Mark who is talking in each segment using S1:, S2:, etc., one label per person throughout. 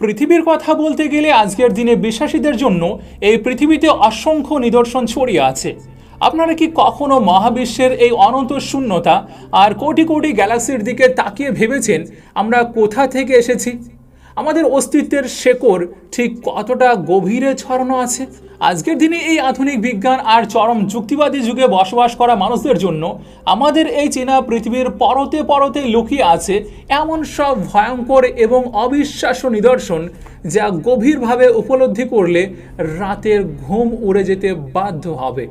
S1: পৃথিবীর কথা বলতে গেলে আজকের দিনে বিশ্বাসীদের জন্য এই পৃথিবীতে অসংখ্য নিদর্শন ছড়িয়ে আছে। আপনারা কি কখনো মহাবিশ্বের এই অনন্ত শূন্যতা আর কোটি কোটি গ্যালাক্সির দিকে তাকিয়ে ভেবেছেন আমরা কোথা থেকে এসেছি? আমাদের অস্তিত্বের শেকড় ঠিক কতটা গভীরে ছড়ানো আছে? আজকের দিনে এই আধুনিক বিজ্ঞান আর চরম যুক্তিবাদী যুগে বসবাস করা মানুষদের জন্য আমাদের এই চেনা পৃথিবীর পরতে পরতে লুকিয়ে আছে এমন সব ভয়ঙ্কর এবং অবিশ্বাস্য নিদর্শন যা গভীরভাবে উপলব্ধি করলে রাতের ঘুম উড়ে যেতে বাধ্য হবে।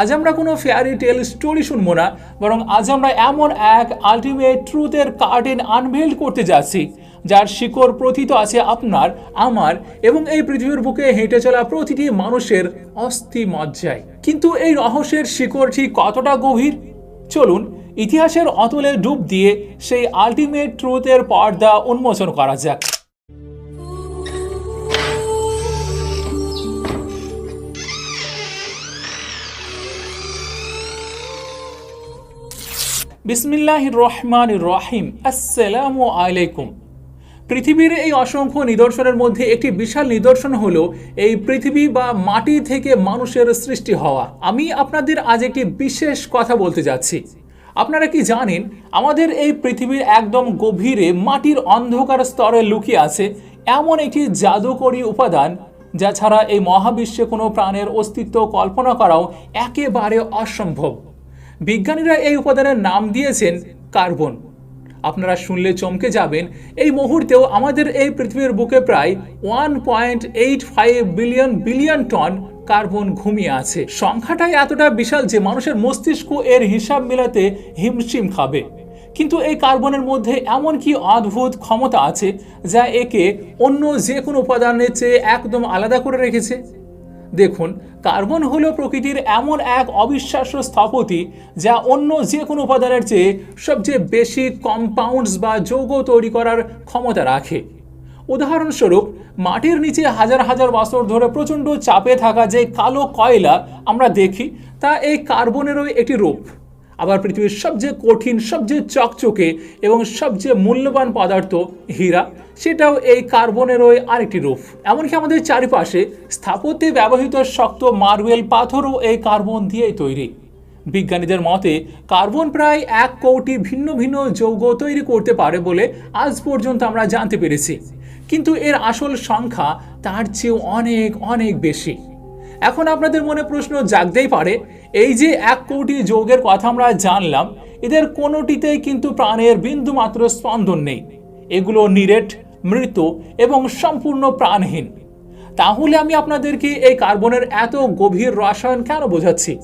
S1: আজ আমরা কোনো ফেয়ারি টেল স্টোরি শুনবো না, বরং আজ আমরা এমন এক আলটিমেট ট্রুথের কার্টেন আনভেল করতে যাচ্ছি যার শিকড় প্রথিত আছে আপনার, আমার এবং এই পৃথিবীর বুকে হেঁটে চলা প্রতিটি মানুষের অস্থি মজ্জায়। কিন্তু এই রহস্যের শিকড় ঠিক কতটা গভীর? চলুন ইতিহাসের অতলে ডুব দিয়ে সেই আলটিমেট ট্রুথের পর্দা উন্মোচন করা যাক। বিসমিল্লাহির রহমানির রহিম। আসসালামু আলাইকুম। পৃথিবীর এই অসংখ্য নিদর্শনের মধ্যে একটি বিশাল নিদর্শন হলো এই পৃথিবী বা মাটি থেকে মানুষের সৃষ্টি হওয়া। আমি আপনাদের আজ একটি বিশেষ কথা বলতে যাচ্ছি। আপনারা কি জানেন আমাদের এই পৃথিবীর একদম গভীরে মাটির অন্ধকার স্তরে লুকিয়ে আছে এমন একটি জাদুকরী উপাদান যা ছাড়া এই মহাবিশ্বে কোনো প্রাণের অস্তিত্ব কল্পনা করাও একেবারে অসম্ভব। বিজ্ঞানীরা এই উপাদানের নাম দিয়েছেন কার্বন। আপনারা শুনলে চমকে যাবেন, এই মুহূর্তেও আমাদের এই পৃথিবীর বুকে প্রায় 1.85 বিলিয়ন টন কার্বন ঘুমিয়ে আছে। সংখ্যাটাই এতটা বিশাল যে মানুষের মস্তিষ্ক এর হিসাব মেলাতে হিমশিম খাবে। কিন্তু এই কার্বনের মধ্যে এমন কি অদ্ভুত ক্ষমতা আছে যা একে অন্য যে কোনো উপাদানের চেয়ে একদম আলাদা করে রেখেছে? দেখুন, কার্বন হলো প্রকৃতির এমন এক অবিশ্বাস্য স্থপতি যা অন্য যে কোনো উপাদানের চেয়ে সবচেয়ে বেশি কম্পাউন্ডস বা যৌগ তৈরি করার ক্ষমতা রাখে। উদাহরণস্বরূপ, মাটির নিচে হাজার হাজার বছর ধরে প্রচণ্ড চাপে থাকা যে কালো কয়লা আমরা দেখি তা এই কার্বনেরই একটি রূপ। আবার পৃথিবীর সবচেয়ে কঠিন, সবচেয়ে চকচকে এবং সবচেয়ে মূল্যবান পদার্থ হীরা, সেটাও এই কার্বনেরই আরেকটি রূপ। এমনকি আমাদের চারিপাশে স্থাপত্যে ব্যবহৃত শক্ত মার্বেল পাথরও এই কার্বন দিয়েই তৈরি। বিজ্ঞানীদের মতে কার্বন প্রায় 1 কোটি ভিন্ন ভিন্ন যৌগ তৈরি করতে পারে বলে আজ পর্যন্ত আমরা জানতে পেরেছি। কিন্তু এর আসল সংখ্যা তার চেয়েও অনেক অনেক বেশি। এখন আপনাদের মনে প্রশ্ন জাগতেই পারে, এই যে 1 কোটি যৌগের কথা আমরা জানলাম, এদের কোনোটিতেই কিন্তু প্রাণের বিন্দু মাত্র স্পন্দন নেই। এগুলো নিরেট, মৃত এবং সম্পূর্ণ প্রাণহীন। তাহলে আমি আপনাদেরকে এই কার্বনের এত গভীর রসায়ন কেন বোঝাচ্ছি?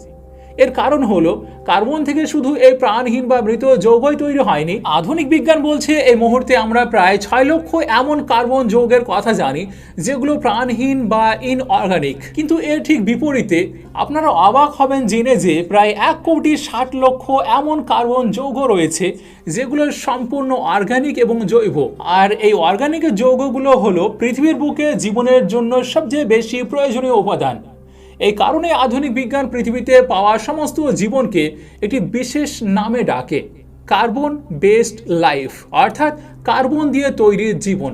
S1: এর কারণ হলো কার্বন থেকে শুধু এই প্রাণহীন বা মৃত যৌগই তৈরি হয়নি। আধুনিক বিজ্ঞান বলছে এই মুহূর্তে আমরা প্রায় 6 লক্ষ এমন কার্বন যৌগের কথা জানি যেগুলো প্রাণহীন বা ইনঅর্গানিক। কিন্তু এর ঠিক বিপরীতে আপনারা অবাক হবেন জেনে যে প্রায় 1,60,00,000 এমন কার্বন যৌগ রয়েছে যেগুলো সম্পূর্ণ অর্গানিক এবং জৈব। আর এই অর্গানিক যৌগগুলো হলো পৃথিবীর বুকে জীবনের জন্য সবচেয়ে বেশি প্রয়োজনীয় উপাদান। এই কারণে আধুনিক বিজ্ঞান পৃথিবীতে পাওয়া সমস্ত জীবনকে একটি বিশেষ নামে ডাকে, কার্বন বেসড লাইফ, অর্থাৎ কার্বন দিয়ে তৈরি জীবন।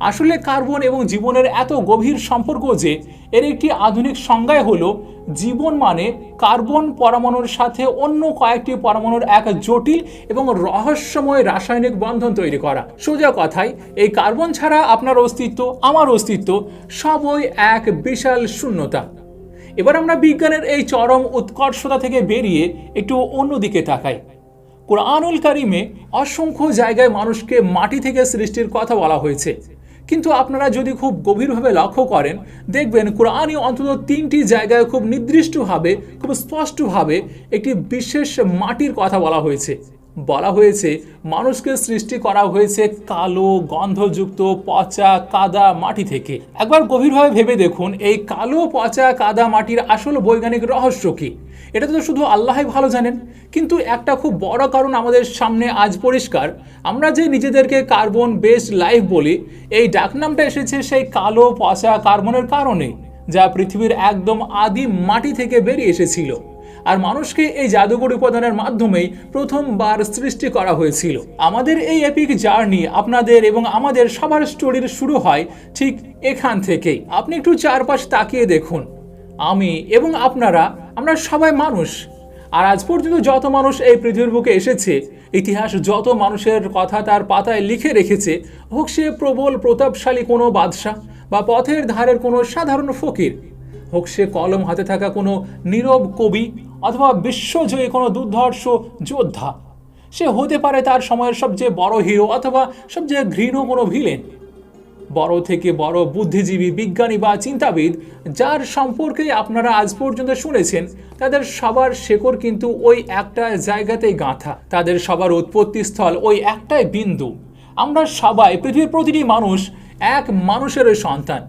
S1: আসলে কার্বন এবং জীবনের এত গভীর সম্পর্ক যে এর একটি আধুনিক সংজ্ঞায় হলো জীবন মানে কার্বন পরমাণুর সাথে অন্য কয়েকটি পরমাণুর এক জটিল এবং রহস্যময় রাসায়নিক বন্ধন তৈরি করা। সোজা কথায় এই কার্বন ছাড়া আপনার অস্তিত্ব, আমার অস্তিত্ব সবই এক বিশাল শূন্যতা। এবার আমরা বিজ্ঞানের এই চরম উৎকর্ষতা থেকে বেরিয়ে একটু অন্যদিকে তাকাই। কুরআনুল কারিমে অসংখ্য জায়গায় মানুষকে মাটি থেকে সৃষ্টির কথা বলা হয়েছে। কিন্তু আপনারা যদি খুব গভীরভাবে লক্ষ্য করেন, দেখবেন কুরআনে অন্তত 3টি জায়গায় খুব নির্দিষ্টভাবে, খুব স্পষ্টভাবে একটি বিশেষ মাটির কথা বলা হয়েছে। বলা হয়েছে মানুষকে সৃষ্টি করা হয়েছে কালো, গন্ধযুক্ত, পচা, কাদা মাটি থেকে। একবার গভীরভাবে ভেবে দেখুন, এই কালো, পচা, কাদা মাটির আসল বৈজ্ঞানিক রহস্য কি? এটা তো শুধু আল্লাহই ভালো জানেন। কিন্তু একটা খুব বড় কারণ আমাদের সামনে আজ পরিষ্কার। আমরা যে নিজেদেরকে কার্বন বেসড লাইফ বলি, এই ডাকনামটা এসেছে সেই কালো, পচা কার্বনের কারণে, যা পৃথিবীর একদম আদিম মাটি থেকে বেরিয়ে এসেছিল। আর মানুষকে এই জাদুকরী উপাদানের মাধ্যমেই প্রথমবার সৃষ্টি করা হয়েছিল। আমাদের এই এপিক জার্নি আপনাদের এবং আমাদের সবার স্টোরির শুরু হয় ঠিক এখান থেকেই। আপনি একটু চারপাশ তাকিয়ে দেখুন, আমি এবং আপনারা, আমরা সবাই মানুষ। আর আজ পর্যন্ত যত মানুষ এই পৃথিবীর বুকে এসেছে, ইতিহাস যত মানুষের কথা তার পাতায় লিখে রেখেছে, হোক সে প্রবল প্রতাপশালী কোনো বাদশাহ বা পথের ধারের কোনো সাধারণ ফকির, হোক সে কলম হাতে থাকা কোনো নীরব কবি অথবা বিশ্বজয়ী কোনো দুর্ধর্ষ যোদ্ধা, সে হতে পারে তার সময়ের সবচেয়ে বড় হিরো অথবা সবচেয়ে ঘৃণ্য কোনো ভিলেন। বড় থেকে বড় বুদ্ধিজীবী, বিজ্ঞানী বা চিন্তাবিদ যার সম্পর্কে আপনারা আজ পর্যন্ত শুনেছেন, তাদের সবার শেকড় কিন্তু ওই একটা জায়গাতেই গাঁথা। তাদের সবার উৎপত্তিস্থল ওই একটাই বিন্দু। আমরা সবাই, পৃথিবীর প্রতিটি মানুষ এক মানুষের সন্তান।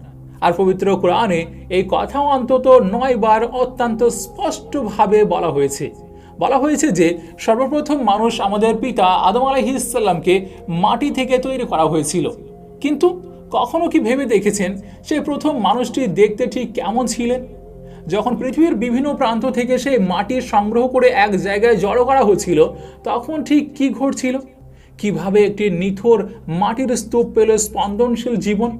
S1: আর পবিত্র কোরআনে এই কথা অন্তত 9 বার অত্যন্ত স্পষ্টভাবে বলা হয়েছে যে সর্বপ্রথম মানুষ আমাদের পিতা আদম আলাইহিস সালামকে মাটি থেকে তৈরি করা হয়েছিল। কিন্তু কখনো কি ভেবে দেখেছেন সেই প্রথম মানুষটি দেখতে ঠিক কেমন ছিলেন? যখন পৃথিবীর বিভিন্ন প্রান্ত থেকে সেই মাটি সংগ্রহ করে এক জায়গায় জড়ো করা হচ্ছিল, তখন ঠিক কি ঘটছিল? কিভাবে একটি নিথর মাটির স্তূপ পেল স্পন্দনশীল জীবন?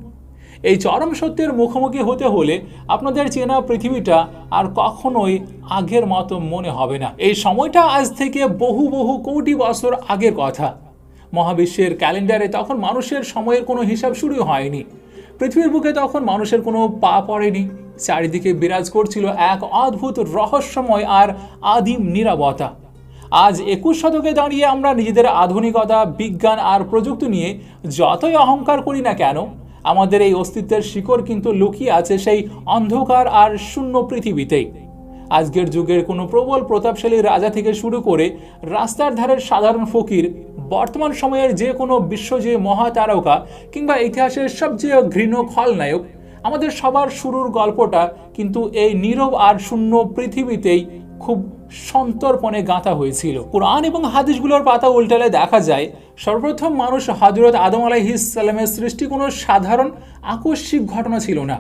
S1: এই চরম সত্যের মুখোমুখি হতে হলে আপনাদের চেনা পৃথিবীটা আর কখনোই আগের মতো মনে হবে না। এই সময়টা আজ থেকে বহু কোটি বছর আগের কথা। মহাবিশ্বের ক্যালেন্ডারে তখন মানুষের সময়ের কোনো হিসাব শুরু হয়নি। পৃথিবীর বুকে তখন মানুষের কোনো পা পড়েনি। চারিদিকে বিরাজ করছিল এক অদ্ভুত রহস্যময় আর আদিম নীরবতা। আজ 21 শতকে দাঁড়িয়ে আমরা নিজেদের আধুনিকতা, বিজ্ঞান আর প্রযুক্তি নিয়ে যতই অহংকার করি না কেন, আমাদের এই অস্তিত্বের শিকড় কিন্তু লুকিয়ে আছে সেই অন্ধকার আর শূন্য পৃথিবীতেই। আজকের যুগের কোনো প্রবল প্রতাপশালী রাজা থেকে শুরু করে রাস্তার ধারের সাধারণ ফকির, বর্তমান সময়ের যে কোনো বিশ্বজয়ী মহাতারকা কিংবা ইতিহাসের সবচেয়ে ঘৃণ্য খলনায়ক, আমাদের সবার শুরুর গল্পটা কিন্তু এই নীরব আর শূন্য পৃথিবীতেই খুব সন্তর্পণে গাঁথা হয়েছিল। কোরআন এবং হাদিসগুলোর পাতা উল্টালে দেখা যায় সর্বপ্রথম মানুষ হযরত আদম আলাইহিস সালামের সৃষ্টি কোনো সাধারণ আকস্মিক ঘটনা ছিল না।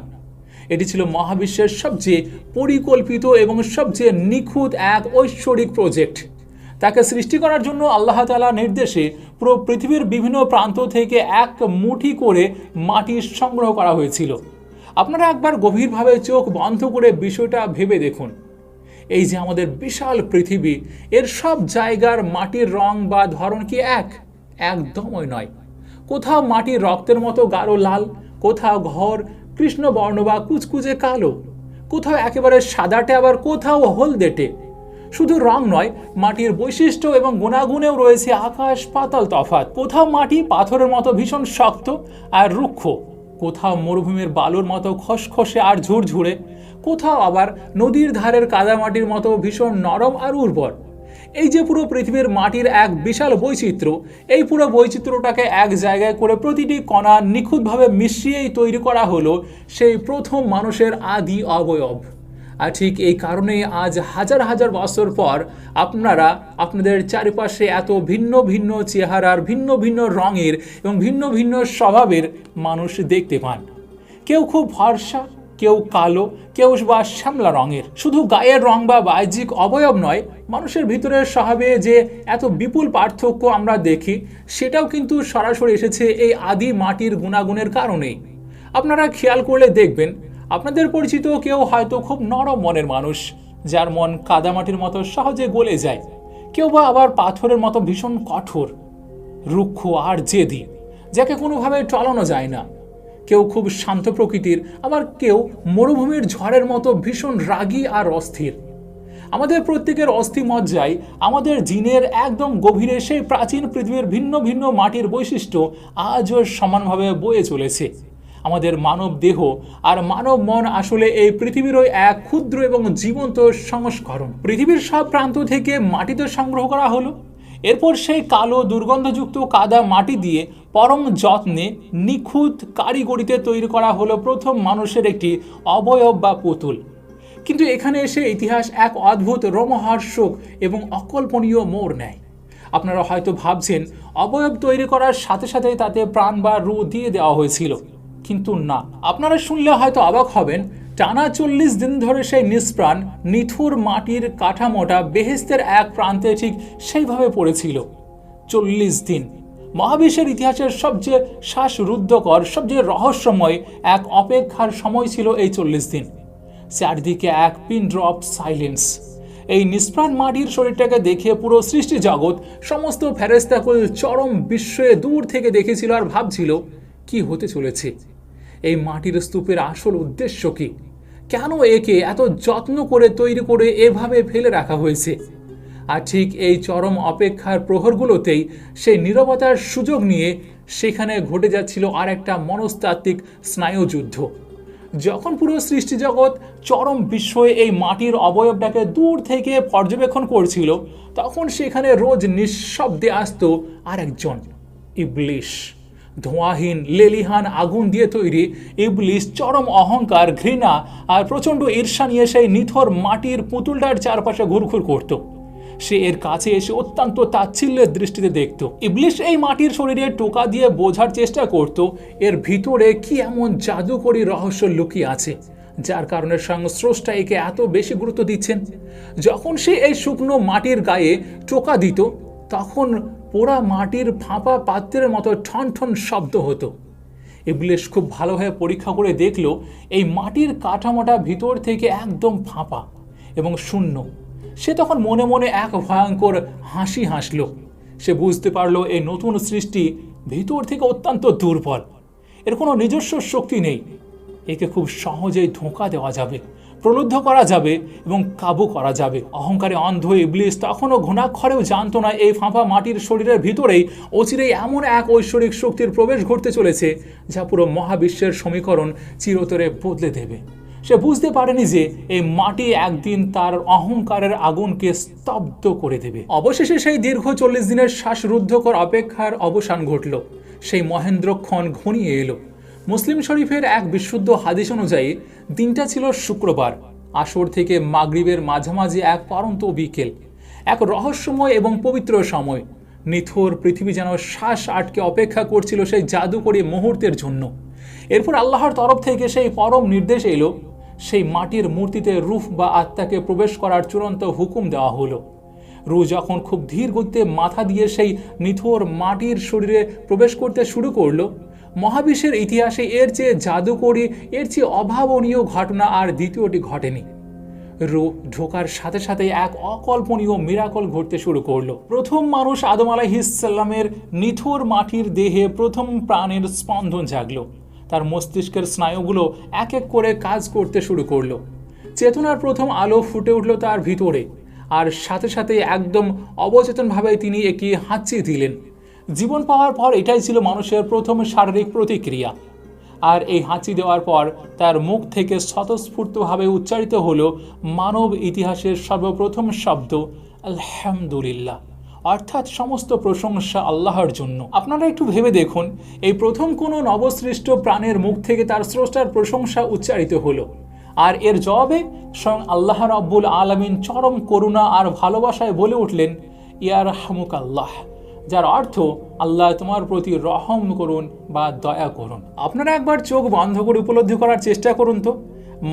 S1: এটি ছিল মহাবিশ্বের সবচেয়ে পরিকল্পিত এবং সবচেয়ে নিখুঁত এক ঐশ্বরিক প্রজেক্ট। তাকে সৃষ্টি করার জন্য আল্লাহ তাআলার নির্দেশে পুরো পৃথিবীর বিভিন্ন প্রান্ত থেকে এক মুঠি করে মাটি সংগ্রহ করা হয়েছিল। আপনারা একবার গভীরভাবে চোখ বন্ধ করে বিষয়টা ভেবে দেখুন। এই যে আমাদের বিশাল পৃথিবী, এর সব জায়গার মাটির রং বা ধরন কি একদমই নয়। কোথাও মাটির রক্তের মতো গাঢ় লাল, কোথাও ঘর কৃষ্ণবর্ণ বা কুচকুচে কালো, কোথাও একেবারে সাদাটে, আবার কোথাও হলদেটে। শুধু রং নয়, মাটির বৈশিষ্ট্য এবং গুণাগুণেও রয়েছে আকাশ পাতাল তফাৎ। কোথাও মাটি পাথরের মতো ভীষণ শক্ত আর রুক্ষ, কোথাও মরুভূমির বালুর মতো খসখসে আর ঝুরঝুরে, কোথাও আবার নদীর ধারের কাদামাটির মতো ভীষণ নরম আর উর্বর। এই যে পুরো পৃথিবীর মাটির এক বিশাল বৈচিত্র্য, এই পুরো বৈচিত্র্যটাকে এক জায়গায় করে প্রতিটি কণা নিখুঁতভাবে মিশিয়েই তৈরি করা হলো সেই প্রথম মানুষের আদি অবয়ব। আর ঠিক এই কারণেই আজ হাজার হাজার বছর পর আপনারা আপনাদের চারিপাশে এত ভিন্ন ভিন্ন চেহারার, ভিন্ন ভিন্ন রঙের এবং ভিন্ন ভিন্ন স্বভাবের মানুষ দেখতে পান। কেউ খুব ফর্সা, কেউ কালো, কেউ বা শ্যামলা রঙের। শুধু গায়ের রং বা বাহ্যিক অবয়ব নয়, মানুষের ভিতরের স্বভাবে যে এত বিপুল পার্থক্য আমরা দেখি, সেটাও কিন্তু সরাসরি এসেছে এই আদি মাটির গুণাগুণের কারণেই। আপনারা খেয়াল করলে দেখবেন, আপনাদের পরিচিত কেউ হয়তো খুব নরম মনের মানুষ, যার মন কাদামাটির মতো সহজে গলে যায়। কেউ বা আবার পাথরের মতো ভীষণ কঠোর, রুক্ষ আর জেদি, যাকে কোনোভাবে টলানো যায় না। কেউ খুব শান্ত প্রকৃতির, আবার কেউ মরুভূমির ঝড়ের মতো ভীষণ রাগী আর অস্থির। আমাদের প্রত্যেকের অস্থিমজ্জায়, আমাদের জিনের একদম গভীরে সেই প্রাচীন পৃথিবীর ভিন্ন ভিন্ন মাটির বৈশিষ্ট্য আজও সমানভাবে বয়ে চলেছে। আমাদের মানব দেহ আর মানব মন আসলে এই পৃথিবীরই এক ক্ষুদ্র এবং জীবন্ত সংস্করণ। পৃথিবীর সব প্রান্ত থেকে মাটিতে সংগ্রহ করা হলো, এরপর সেই কালো দুর্গন্ধযুক্ত কাদা মাটি দিয়ে পরম যত্নে নিখুঁত কারিগরিতে তৈরি করা হলো প্রথম মানুষের একটি অবয়ব বা পুতুল। কিন্তু এখানে এসে ইতিহাস এক অদ্ভুত, রোমহর্ষক এবং অকল্পনীয় মোড় নেয়। আপনারা হয়তো ভাবছেন অবয়ব তৈরি করার সাথে সাথে তাতে প্রাণ বা রূহ দিয়ে দেওয়া হয়েছিল, কিন্তু না। আপনারা শুনলে হয়তো অবাক হবেন, টানা 40 দিন ধরে সেই নিষ্প্রাণ নিথুর মাটির কাঠামোটা বেহেশতের এক প্রান্তে ঠিক সেইভাবে পড়েছিল। 40 দিন মহাবিশ্বের ইতিহাসের সবচেয়ে শ্বাসরুদ্ধকর, সবচেয়ে রহস্যময় এক অপেক্ষার সময় ছিল এই 40 দিন। চারদিকে এক পিন ড্রপ সাইলেন্স। এই নিষ্প্রাণ মাটির শরীরটাকে দেখে পুরো সৃষ্টি জগৎ, সমস্ত ফেরেশতাকুল চরম বিস্ময়ে দূর থেকে দেখেছিল আর ভাবছিল কি হতে চলেছে। এই মাটির স্তূপের আসল উদ্দেশ্য কি? কেন একে এত যত্ন করে তৈরি করে এভাবে ফেলে রাখা হয়েছে? আর ঠিক এই চরম অপেক্ষার প্রহরগুলোতেই সেই নীরবতার সুযোগ নিয়ে সেখানে ঘটে যাচ্ছিল আর একটা মনস্তাত্ত্বিক স্নায়ুযুদ্ধ। যখন পুরো সৃষ্টি জগৎ চরম বিস্ময়ে এই মাটির অবয়বটাকে দূর থেকে পর্যবেক্ষণ করছিল, তখন সেখানে রোজ নিঃশব্দে আসতো আর একজন, ইবলিশ। ধোঁয়াহীন লেলিহান আগুন দিয়ে তৈরি ইবলিশ চরম অহংকার, ঘৃণা আর প্রচণ্ড ঈর্ষা নিয়ে সেই নিথর মাটির পুতুলটার চারপাশে ঘুরঘুর করত। সে এর কাছে এসে অত্যন্ত তাচ্ছিল্যের দৃষ্টিতে দেখত। ইবলিশ এই মাটির শরীরে টোকা দিয়ে বোঝার চেষ্টা করত এর ভিতরে কি এমন জাদুকরী রহস্য লুকিয়ে আছে, যার কারণে স্রষ্টা একে এত বেশি গুরুত্ব দিচ্ছেন। যখন সে এই শুকনো মাটির গায়ে টোকা দিত, তখন পোড়া মাটির ফাঁপা পাত্রের মতো ঠন ঠন শব্দ হতো। ইবলিশ খুব ভালোভাবে পরীক্ষা করে দেখল এই মাটির কাঠামোটা ভিতর থেকে একদম ফাঁপা এবং শূন্য। সে তখন মনে মনে এক ভয়ঙ্কর হাসি হাসল। সে বুঝতে পারল এই নতুন সৃষ্টি ভিতর থেকে অত্যন্ত দুর্বল, এর কোনো নিজস্ব শক্তি নেই। একে খুব সহজেই ধোঁকা দেওয়া যাবে, প্রলুব্ধ করা যাবে এবং কাবু করা যাবে। অহংকারে অন্ধ ইবলিশ তখনও ঘুণাক্ষরেও জানত না এই ফাঁপা মাটির শরীরের ভিতরেই অচিরেই এমন এক ঐশ্বরিক শক্তির প্রবেশ ঘটতে চলেছে যা পুরো মহাবিশ্বের সমীকরণ চিরতরে বদলে দেবে। সে বুঝতে পারেনি যে এই মাটি একদিন তার অহংকারের আগুনকে স্তব্ধ করে দেবে। অবশেষে সেই দীর্ঘ 40 দিনের শ্বাসরুদ্ধকর অপেক্ষার অবসান ঘটল। সেই মহেন্দ্রক্ষণ ঘনিয়ে এলো। মুসলিম শরীফের এক বিশুদ্ধ হাদিস অনুযায়ী দিনটা ছিল শুক্রবার। আসর থেকে মাগরিবের মাঝামাঝি এক পরন্ত বিকেল, এক রহস্যময় এবং পবিত্র সময়। নিথর পৃথিবী যেন শ্বাস আটকে অপেক্ষা করছিল সেই জাদুকরী মুহূর্তের জন্য। এরপর আল্লাহর তরফ থেকে সেই পরম নির্দেশ এলো। সেই মাটির মূর্তিতে রূহ বা আত্মাকে প্রবেশ করার চূড়ান্ত হুকুম দেওয়া হলো। রূহ যখন খুব ধীর গতিতে মাথা দিয়ে সেই নিথর মাটির শরীরে প্রবেশ করতে শুরু করলো, মহাবিশ্বের ইতিহাসে এর চেয়ে জাদুকরী, এর চেয়ে অভাবনীয় ঘটনা আর দ্বিতীয়টি ঘটেনি। রূহ ঢোকার সাথে সাথে এক অকল্পনীয় মিরাকল ঘটতে শুরু করলো। প্রথম মানুষ আদম আলাইহিস সালামের নিথর মাটির দেহে প্রথম প্রাণের স্পন্দন জাগলো। তার মস্তিষ্কের স্নায়ুগুলো এক এক করে কাজ করতে শুরু করলো। চেতনার প্রথম আলো ফুটে উঠল তার ভিতরে, আর সাথে সাথে একদম অবচেতনভাবে তিনি একটি হাঁচি দিলেন। জীবন পাওয়ার পর এটাই ছিল মানুষের প্রথম শারীরিক প্রতিক্রিয়া। আর এই হাঁচি দেওয়ার পর তার মুখ থেকে স্বতঃস্ফূর্তভাবে উচ্চারিত হলো মানব ইতিহাসের সর্বপ্রথম শব্দ, আলহামদুলিল্লাহ, অর্থাৎ সমস্ত প্রশংসা আল্লাহর জন্য। আপনারা একটু ভেবে দেখুন, এই প্রথম কোনো নবসৃষ্ট প্রাণের মুখ থেকে তার স্রষ্টার প্রশংসা উচ্চারিত হলো, আর এর জবাবে স্বয়ং আল্লাহ রাব্বুল আলামিন চরম করুণা আর ভালোবাসায় বলে উঠলেন, ইয়ারহামুকাল্লাহ, যার অর্থ আল্লাহ তোমার প্রতি রহম করুন বা দয়া করুন। আপনারা একবার চোখ বন্ধ করে উপলব্ধি করার চেষ্টা করুন তো,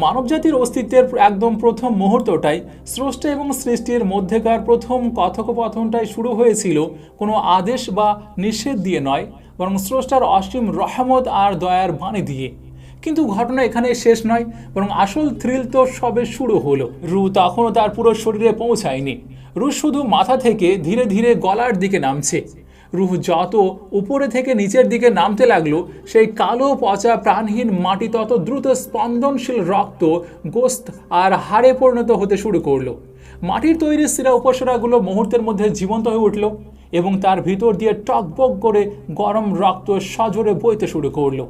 S1: মানবজাতির অস্তিত্বের একদম প্রথম মুহূর্তটাই, স্রষ্টা এবং সৃষ্টির মধ্যেকার প্রথম কথোপকথনটাই শুরু হয়েছিল কোনো আদেশ বা নিষেধ দিয়ে নয়, বরং স্রষ্টার অসীম রহমত আর দয়ার বাণী দিয়ে। কিন্তু ঘটনা এখানে শেষ নয়, বরং আসল থ্রিল তো সবে শুরু হলো। রূহ তখনও তার পুরো শরীরে পৌঁছায়নি। রূহ শুধু মাথা থেকে ধীরে ধীরে গলার দিকে নামছে। রূহ যত উপরে থেকে নিচের দিকে নামতে লাগলো, সেই কালো পচা প্রাণহীন মাটি তত দ্রুত স্পন্দনশীল রক্ত, গোস্ত আর হাড়ে পরিণত হতে শুরু করলো। মাটির তৈরি শিরা উপশিরাগুলো মুহূর্তের মধ্যে জীবন্ত হয়ে উঠল এবং তার ভিতর দিয়ে টকবক করে গরম রক্ত সজোরে বইতে শুরু করলো।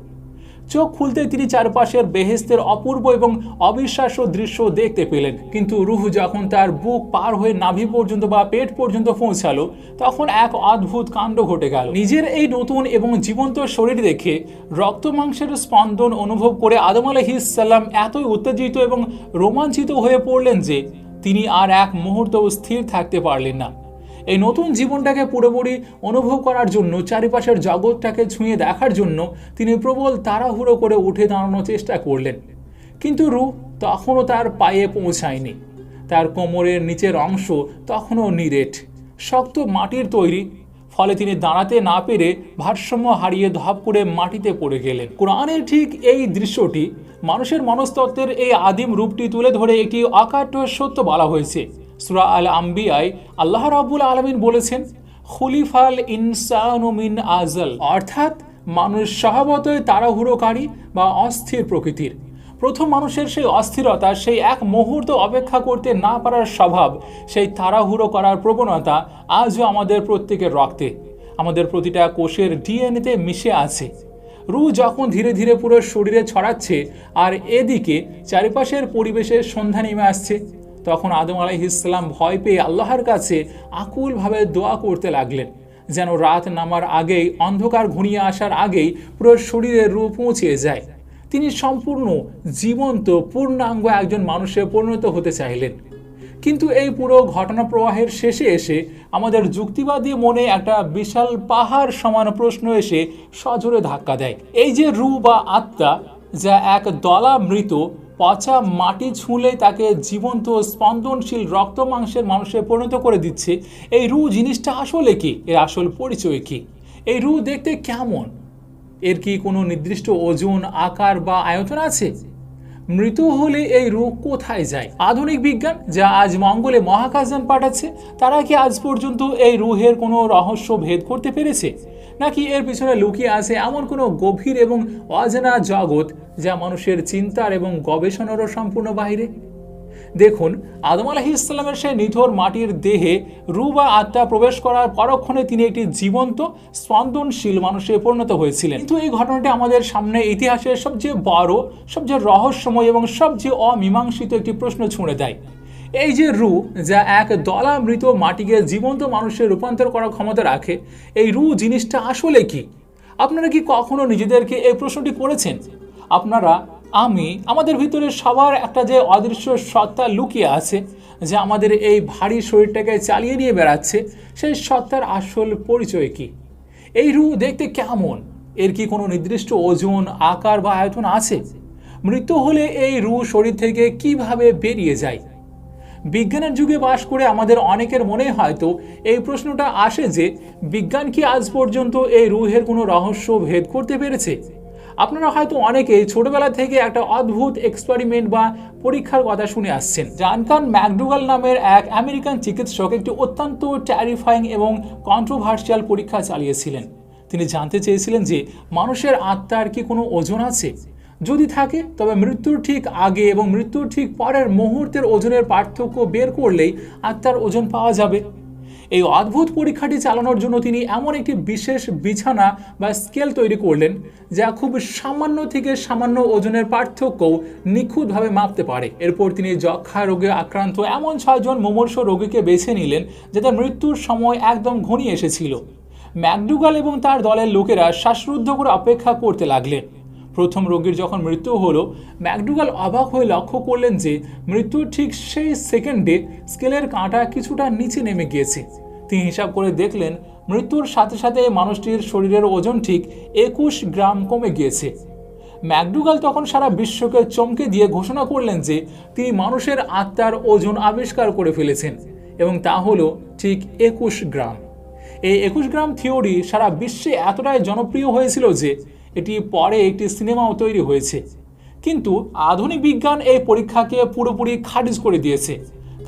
S1: চোখ খুলতে তিনি চারপাশের বেহেশতের অপূর্ব এবং অবিশ্বাস্য দৃশ্য দেখতে পেলেন। কিন্তু রূহ যখন তার বুক পার হয়ে নাভি পর্যন্ত বা পেট পর্যন্ত পৌঁছালো, তখন এক অদ্ভুত কাণ্ড ঘটে গেল। নিজের এই নতুন এবং জীবন্ত শরীর দেখে রক্ত মাংসের স্পন্দন অনুভব করে আদম আলাইহিস সালাম এতই উত্তেজিত এবং রোমাঞ্চিত হয়ে পড়লেন যে তিনি আর এক মুহূর্তও স্থির থাকতে পারলেন না। এই নতুন জীবনটাকে পুরোপুরি অনুভব করার জন্য, চারিপাশের জগৎটাকে ছুঁয়ে দেখার জন্য তিনি প্রবল তাড়াহুড়ো করে উঠে দাঁড়ানোর চেষ্টা করলেন। কিন্তু রূহ তখনও তার পায়ে পৌঁছায়নি। তার কোমরের নিচের অংশ তখনও নিরেট, শক্ত মাটির তৈরি। ফলে তিনি দাঁড়াতে না পেরে ভারসাম্য হারিয়ে ধপ করে মাটিতে পড়ে গেলেন। কোরআনের ঠিক এই দৃশ্যটি, মানুষের মনস্তত্ত্বের এই আদিম রূপটি তুলে ধরে একটি অকাট্য সত্য বলা হয়েছে। সূরা আল আম্বিয়ায় আল্লাহ রাব্বুল আলামিন বলেছেন, খুলিফাল ইনসানু মিন আজল, অর্থাৎ মানুষ স্বভাবতই তাড়াহুড়োকারী বা অস্থির প্রকৃতির। প্রথম মানুষের সেই অস্থিরতা, সেই এক মুহূর্ত অপেক্ষা করতে না পারার স্বভাব, সেই তাড়াহুড়ো করার প্রবণতা আজও আমাদের প্রত্যেকের রক্তে, আমাদের প্রতিটা কোষের ডিএনএতে মিশে আছে। রূহ যখন ধীরে ধীরে পুরো শরীরে ছড়াচ্ছে আর এদিকে চারিপাশের পরিবেশের সন্ধ্যা নেমে আসছে, তখন আদম আলাইহিস সালাম ভয় পেয়ে আল্লাহর কাছে আকুলভাবে দোয়া করতে লাগলেন, যেন রাত নামার আগেই, অন্ধকার ঘনিয়ে আসার আগেই পুরো শরীরে রূহ পৌঁছে যায়। তিনি সম্পূর্ণ জীবন্ত পূর্ণাঙ্গ একজন মানুষে পরিণত হতে চাইলেন। কিন্তু এই পুরো ঘটনা প্রবাহের শেষে এসে আমাদের যুক্তিবাদী মনে একটা বিশাল পাহাড় সমান প্রশ্ন এসে সজোরে ধাক্কা দেয়। এই যে রূহ বা আত্মা, যা এক দলা মৃত পচা মাটি ছুঁলে তাকে জীবন্ত স্পন্দনশীল রক্ত মাংসের মানুষে পরিণত করে দিচ্ছে, এই রূহ জিনিসটা আসলে কি? এর আসল পরিচয় কি? এই রূহ দেখতে কেমন? এর কি কোনো নির্দিষ্ট ওজন, আকার বা আয়তন আছে? মৃত হলে এই রূহ কোথায় যায়? আধুনিক বিজ্ঞান, যা আজ মঙ্গলে মহাকাশযান পাঠাচ্ছে, তারা কি আজ পর্যন্ত এই রূহের কোনো রহস্য ভেদ করতে পেরেছে? নাকি এর পিছনে লুকিয়ে আছে এমন কোনো গভীর এবং অজানা জগৎ, যা মানুষের চিন্তার এবং গবেষণারও সম্পূর্ণ বাইরে? দেখুন, আদম আলাইহিস সালামের সেই নিথর মাটির দেহে রূহ বা আত্মা প্রবেশ করার পরক্ষণে তিনি একটি জীবন্ত স্পন্দনশীল মানুষে পরিণত হয়েছিলেন। কিন্তু এই ঘটনাটি আমাদের সামনে ইতিহাসের সবচেয়ে বড়, সবচেয়ে রহস্যময় এবং সবচেয়ে অমীমাংসিত একটি প্রশ্ন ছুঁড়ে দেয়। এই যে রূহ, যা এক দলা মৃত মাটিকে জীবন্ত মানুষে রূপান্তর করার ক্ষমতা রাখে, এই রূহ জিনিসটা আসলে কি? আপনারা কি কখনো নিজেদেরকে এই প্রশ্নটি করেছেন? আমাদের ভিতরে সবার একটা যে অদৃশ্য সত্তা লুকিয়ে আছে, যে আমাদের এই ভারী শরীরটাকে চালিয়ে নিয়ে বেড়াচ্ছে, সেই সত্তার আসল পরিচয় কি? এই রূহ দেখতে কেমন? এর কি কোনো নির্দিষ্ট ওজন, আকার বা আয়তন আছে? মৃত্যু হলে এই রূহ শরীর থেকে কিভাবে বেরিয়ে যায়? বিজ্ঞানের যুগে বাস করে আমাদের অনেকের মনে হয়তো এই প্রশ্নটা আসে যে, বিজ্ঞান কি আজ পর্যন্ত এই রূহের কোনো রহস্য ভেদ করতে পেরেছে? আপনারা হয়তো অনেকেই ছোটবেলা থেকে একটা অদ্ভুত এক্সপেরিমেন্ট বা পরীক্ষার কথা শুনে আসছেন। ডানকান ম্যাকডুগাল নামের এক আমেরিকান চিকিৎসক একটি অত্যন্ত ট্যারিফাইং এবং কন্ট্রোভার্সিয়াল পরীক্ষা চালিয়েছিলেন। তিনি জানতে চেয়েছিলেন যে, মানুষের আত্মার কি কোনো ওজন আছে? যদি থাকে, তবে মৃত্যুর ঠিক আগে এবং মৃত্যুর ঠিক পরের মুহূর্তের ওজনের পার্থক্য বের করলেই আত্মার ওজন পাওয়া যাবে। এই অদ্ভুত পরীক্ষাটি চালানোর জন্য তিনি এমন একটি বিশেষ বিছানা বা স্কেল তৈরি করলেন, যা খুব সামান্য থেকে সামান্য ওজনের পার্থক্যও নিখুঁতভাবে মাপতে পারে। এরপর তিনি যক্ষা রোগে আক্রান্ত এমন 6 জন মুমূর্ষু রোগীকে বেছে নিলেন, যাদের মৃত্যুর সময় একদম ঘনিয়ে এসেছিল। ম্যাকডুগাল এবং তার দলের লোকেরা শ্বাসরুদ্ধ করে অপেক্ষা করতে লাগলেন। প্রথম রোগীর যখন মৃত্যু হলো, ম্যাকডুগাল অবাক হয়ে লক্ষ্য করলেন যে, মৃত্যুর ঠিক সেই সেকেন্ডে স্কেলের কাঁটা কিছুটা নিচে নেমে গিয়েছে। তিনি হিসাব করে দেখলেন, মৃত্যুর সাথে সাথে মানুষটির শরীরের ওজন ঠিক 21 গ্রাম কমে গিয়েছে। ম্যাকডুগাল তখন সারা বিশ্বকে চমকে দিয়ে ঘোষণা করলেন যে, তিনি মানুষের আত্মার ওজন আবিষ্কার করে ফেলেছেন, এবং তা হলো ঠিক 21 গ্রাম। এই 21 গ্রাম থিওরি সারা বিশ্বে এতটাই জনপ্রিয় হয়েছিল যে, এটি পরে একটি সিনেমাও তৈরি হয়েছে। কিন্তু আধুনিক বিজ্ঞান এই পরীক্ষাকে পুরোপুরি খারিজ করে দিয়েছে,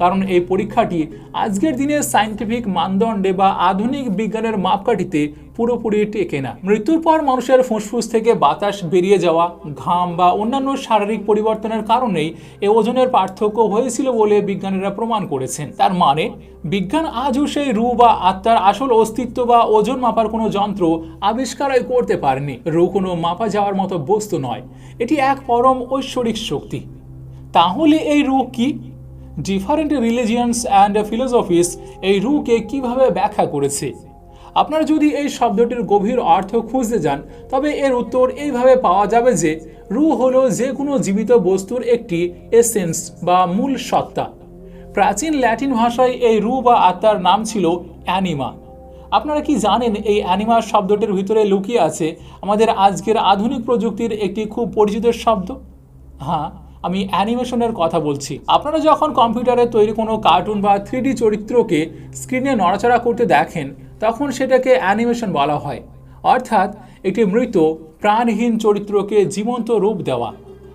S1: কারণ এই পরীক্ষাটি আজকের দিনের সায়েন্টিফিক মানদণ্ডে বা আধুনিক বিজ্ঞানের মাপকাঠিতে পুরোপুরি টেকে না। মৃত্যুর পর মানুষের ফুসফুস থেকে বাতাস বেরিয়ে যাওয়া, ঘাম বা অন্যান্য শারীরিক পরিবর্তনের কারণেই এই ওজনের পার্থক্য হয়েছিল বলে বিজ্ঞানীরা প্রমাণ করেছেন। তার মানে বিজ্ঞান আজও সেই রূহ বা আত্মার আসল অস্তিত্ব বা ওজন মাপার কোনো যন্ত্র আবিষ্কারই করতে পারেনি। রূহ কোনো মাপা যাওয়ার মতো বস্তু নয়, এটি এক পরম ঐশ্বরিক শক্তি। তাহলে এই রূহ কি? ডিফারেন্ট রিলিজিয়ন্স অ্যান্ড ফিলোসফিস এই রূহকে কিভাবে ব্যাখ্যা করেছে? আপনারা যদি এই শব্দটির গভীর অর্থ খুঁজতে যান, তবে এর উত্তর এইভাবে পাওয়া যাবে যে, রূহ হলো যে কোনো জীবিত বস্তুর একটি এসেন্স বা মূল সত্তা। প্রাচীন ল্যাটিন ভাষায় এই রূহ বা আত্মার নাম ছিল অ্যানিমা। আপনারা কি জানেন, এই অ্যানিমা শব্দটির ভিতরে লুকিয়ে আছে আমাদের আজকের আধুনিক প্রযুক্তির একটি খুব পরিচিত শব্দ? হ্যাঁ, আমি অ্যানিমেশনের কথা বলছি। আপনারা যখন কম্পিউটারে তৈরি কোনো কার্টুন বা 3D চরিত্রকে স্ক্রিনে নড়াচড়া করতে দেখেন, তখন সেটাকে অ্যানিমেশন বলা হয়। অর্থাৎ একটি মৃত প্রাণহীন চরিত্রকে জীবন্ত রূপ দেওয়া,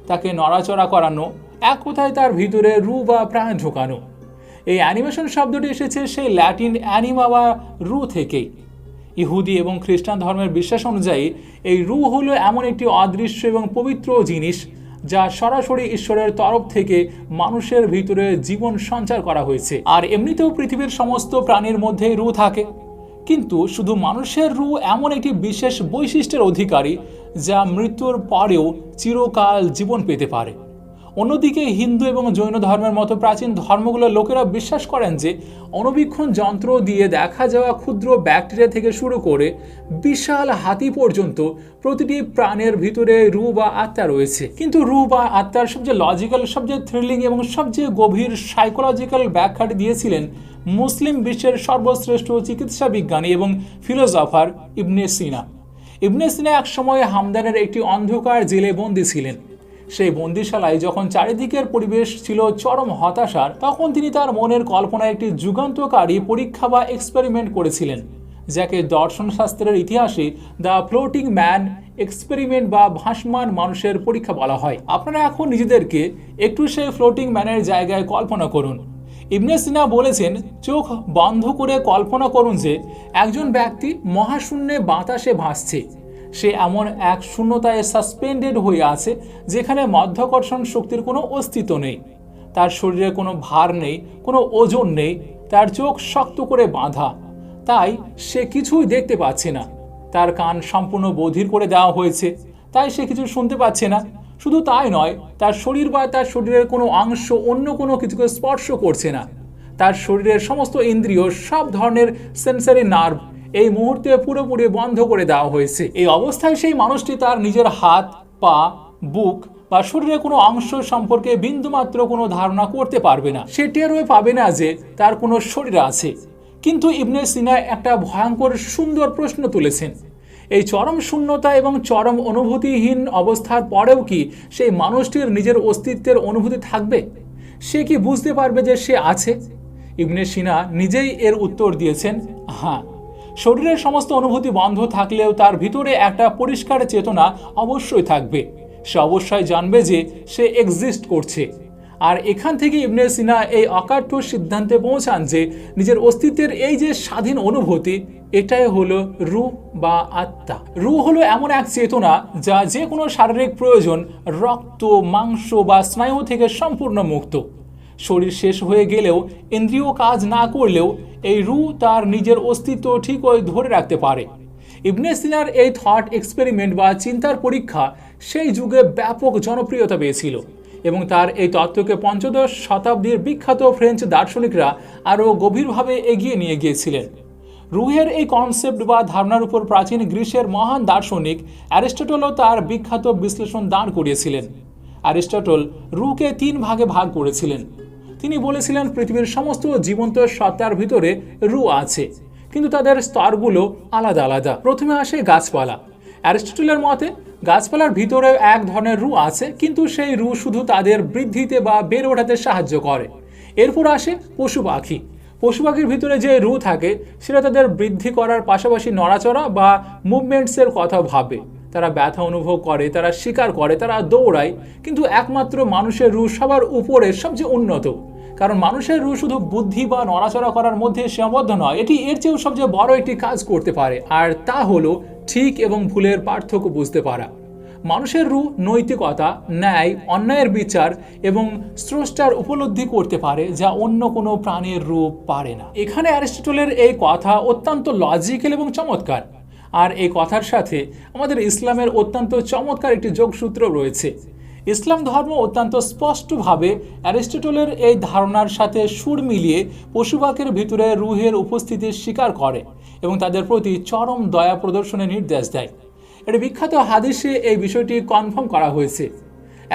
S1: তাকে নড়াচড়া করানো, এক কথায় তার ভিতরে রূপ বা প্রাণ ঢোকানো। এই অ্যানিমেশন শব্দটি এসেছে সেই ল্যাটিন অ্যানিমা বা রু থেকেই। ইহুদি এবং খ্রিস্টান ধর্মের বিশ্বাস অনুযায়ী এই রু হলো এমন একটি অদৃশ্য এবং পবিত্র জিনিস যা সরাসরি ঈশ্বরের তরফ থেকে মানুষের ভিতরে জীবন সঞ্চার করা হয়েছে। আর এমনিতেও পৃথিবীর সমস্ত প্রাণীর মধ্যেই রু থাকে, কিন্তু শুধু মানুষের রু এমন একটি বিশেষ বৈশিষ্ট্যের অধিকারী যা মৃত্যুর পরেও চিরকাল জীবন পেতে পারে। অন্যদিকে হিন্দু এবং জৈন ধর্মের মতো প্রাচীন ধর্মগুলোর লোকেরা বিশ্বাস করেন যে অণুবীক্ষণ যন্ত্র দিয়ে দেখা যাওয়া ক্ষুদ্র ব্যাকটেরিয়া থেকে শুরু করে বিশাল হাতি পর্যন্ত প্রতিটি প্রাণের ভিতরে রু বা আত্মা রয়েছে। কিন্তু রু বা আত্মার সবচেয়ে লজিক্যাল, সবচেয়ে থ্রিলিং এবং সবচেয়ে গভীর সাইকোলজিক্যাল ব্যাখ্যাটি দিয়েছিলেন মুসলিম বিশ্বের সর্বশ্রেষ্ঠ চিকিৎসা বিজ্ঞানী এবং ফিলোসফার ইবনে সিনা। ইবনে সিনা এক সময় হামদানের একটি অন্ধকার জেলে বন্দী ছিলেন। সেই বন্দিশালায় যখন চারিদিকের পরিবেশ ছিল চরম হতাশার, তখন তিনি তার মনের কল্পনায় একটি যুগান্তকারী পরীক্ষা বা এক্সপেরিমেন্ট করেছিলেন, যাকে দর্শনশাস্ত্রের ইতিহাসে দ্য ফ্লোটিং ম্যান এক্সপেরিমেন্ট বা ভাসমান মানুষের পরীক্ষা বলা হয়। আপনারা এখন নিজেদেরকে একটু সেই ফ্লোটিং ম্যানের জায়গায় কল্পনা করুন। ইবনে সিনা বলেছেন, চোখ বন্ধ করে কল্পনা করুন যে একজন ব্যক্তি মহাশূন্যে বাতাসে ভাসছে। সে এমন এক শূন্যতায় সাসপেন্ডেড হয়ে আছে যেখানে মাধ্যাকর্ষণ শক্তির কোনো অস্তিত্ব নেই। তার শরীরে কোনো ভার নেই, কোনো ওজন নেই, তার চোখ শক্ত করে বাঁধা, তাই সে কিছুই দেখতে পাচ্ছে না। তার কান সম্পূর্ণ বধির করে দেওয়া হয়েছে, তাই সে কিছু শুনতে পাচ্ছে না। শুধু তাই নয়, তার শরীর বা তার শরীরের কোনো অংশ অন্য কোনো কিছুকে স্পর্শ করছে না। তার শরীরের সমস্ত ইন্দ্রিয়, সব ধরনের সেন্সারি নার্ভ এই মুহূর্তে পুরোপুরি বন্ধ করে দেওয়া হয়েছে। এই অবস্থায় সেই মানুষটি তার নিজের হাত, পা, বুক বা শরীরের কোনো অংশ সম্পর্কে বিন্দুমাত্র কোনো ধারণা করতে পারবে না। সে টেরও পাবে না যে তার কোনো শরীর আছে। কিন্তু ইবনে সিনা একটা ভয়ঙ্কর সুন্দর প্রশ্ন তুলেছেন। এই চরম শূন্যতা এবং চরম অনুভূতিহীন অবস্থার পরেও কি সেই মানুষটির নিজের অস্তিত্বের অনুভূতি থাকবে? সে কি বুঝতে পারবে যে সে আছে? ইবনে সিনা নিজেই এর উত্তর দিয়েছেন, হ্যাঁ। শরীরের সমস্ত অনুভূতি বন্ধ থাকলেও তার ভিতরে একটা পরিষ্কার চেতনা অবশ্যই থাকবে। সে অবশ্যই জানবে যে সে এক্সিস্ট করছে। আর এখান থেকে ইবনে সিনা এই অকাঠ্য সিদ্ধান্তে পৌঁছান যে নিজের অস্তিত্বের এই যে স্বাধীন অনুভূতি, এটাই হলো রূহ বা আত্মা। রূহ হলো এমন এক চেতনা যা যে কোনো শারীরিক প্রয়োজন, রক্ত, মাংস বা স্নায়ু থেকে সম্পূর্ণ মুক্ত। শরীর শেষ হয়ে গেলেও, ইন্দ্রিয় কাজ না করলেও এই রূহ তার নিজের অস্তিত্ব ঠিকই ধরে রাখতে পারে। ইবনে সিনার এই থট এক্সপেরিমেন্ট বা চিন্তার পরীক্ষা সেই যুগে ব্যাপক জনপ্রিয়তা পেয়েছিল এবং তার এই তত্ত্বকে পঞ্চদশ শতাব্দীর বিখ্যাত ফ্রেঞ্চ দার্শনিকরা আরও গভীরভাবে এগিয়ে নিয়ে গিয়েছিলেন। রূহের এই কনসেপ্ট বা ধারণার উপর প্রাচীন গ্রিসের মহান দার্শনিক অ্যারিস্টটলও তার বিখ্যাত বিশ্লেষণ দাঁড় করিয়েছিলেন। অ্যারিস্টটল রূহকে 3 ভাগে ভাগ করেছিলেন। তিনি বলেছিলেন পৃথিবীর সমস্ত জীবন্ত সত্তার ভিতরে রূহ আছে, কিন্তু তাদের স্তরগুলো আলাদা আলাদা। প্রথমে আসে গাছপালা। অ্যারিস্টটলের মতে গাছপালার ভিতরে এক ধরনের রূহ আছে, কিন্তু সেই রূহ শুধু তাদের বৃদ্ধিতে বা বেড়ে ওঠাতে সাহায্য করে। এরপর আসে পশু পাখি। পশু পাখির ভিতরে যে রূহ থাকে সেটা তাদের বৃদ্ধি করার পাশাপাশি নড়াচড়া বা মুভমেন্টসের কথা ভাবে। তারা ব্যথা অনুভব করে, তারা শিকার করে, তারা দৌড়ায়। কিন্তু একমাত্র মানুষের রূহ সবার উপরে, সবচেয়ে উন্নত। কারণ মানুষের রূহ শুধু বুদ্ধি বা নড়াচড়া করার মধ্যে সীমাবদ্ধ নয়, এটি এর চেয়েও সবচেয়ে বড় একটি কাজ করতে পারে, আর তা হলো ঠিক এবং ভুলের পার্থক্য বুঝতে পারা। মানুষের রূহ নৈতিকতা, ন্যায়, অন্যায়ের বিচার এবং স্রষ্টার উপলব্ধি করতে পারে, যা অন্য কোনো প্রাণীর রূহ পারে না। এখানে অ্যারিস্টটলের এই কথা অত্যন্ত লজিক্যাল এবং চমৎকার। আর এই কথার সাথে আমাদের ইসলামের অত্যন্ত চমৎকার একটি যোগসূত্র রয়েছে। ইসলাম ধর্ম অত্যন্ত স্পষ্টভাবে অ্যারিস্টটলের এই ধারণার সাথে সুর মিলিয়ে পশুপাখির ভিতরে রূহের উপস্থিতি স্বীকার করে এবং তাদের প্রতি চরম দয়া প্রদর্শনের নির্দেশ দেয়। একটি বিখ্যাত হাদিসে এই বিষয়টি কনফার্ম করা হয়েছে।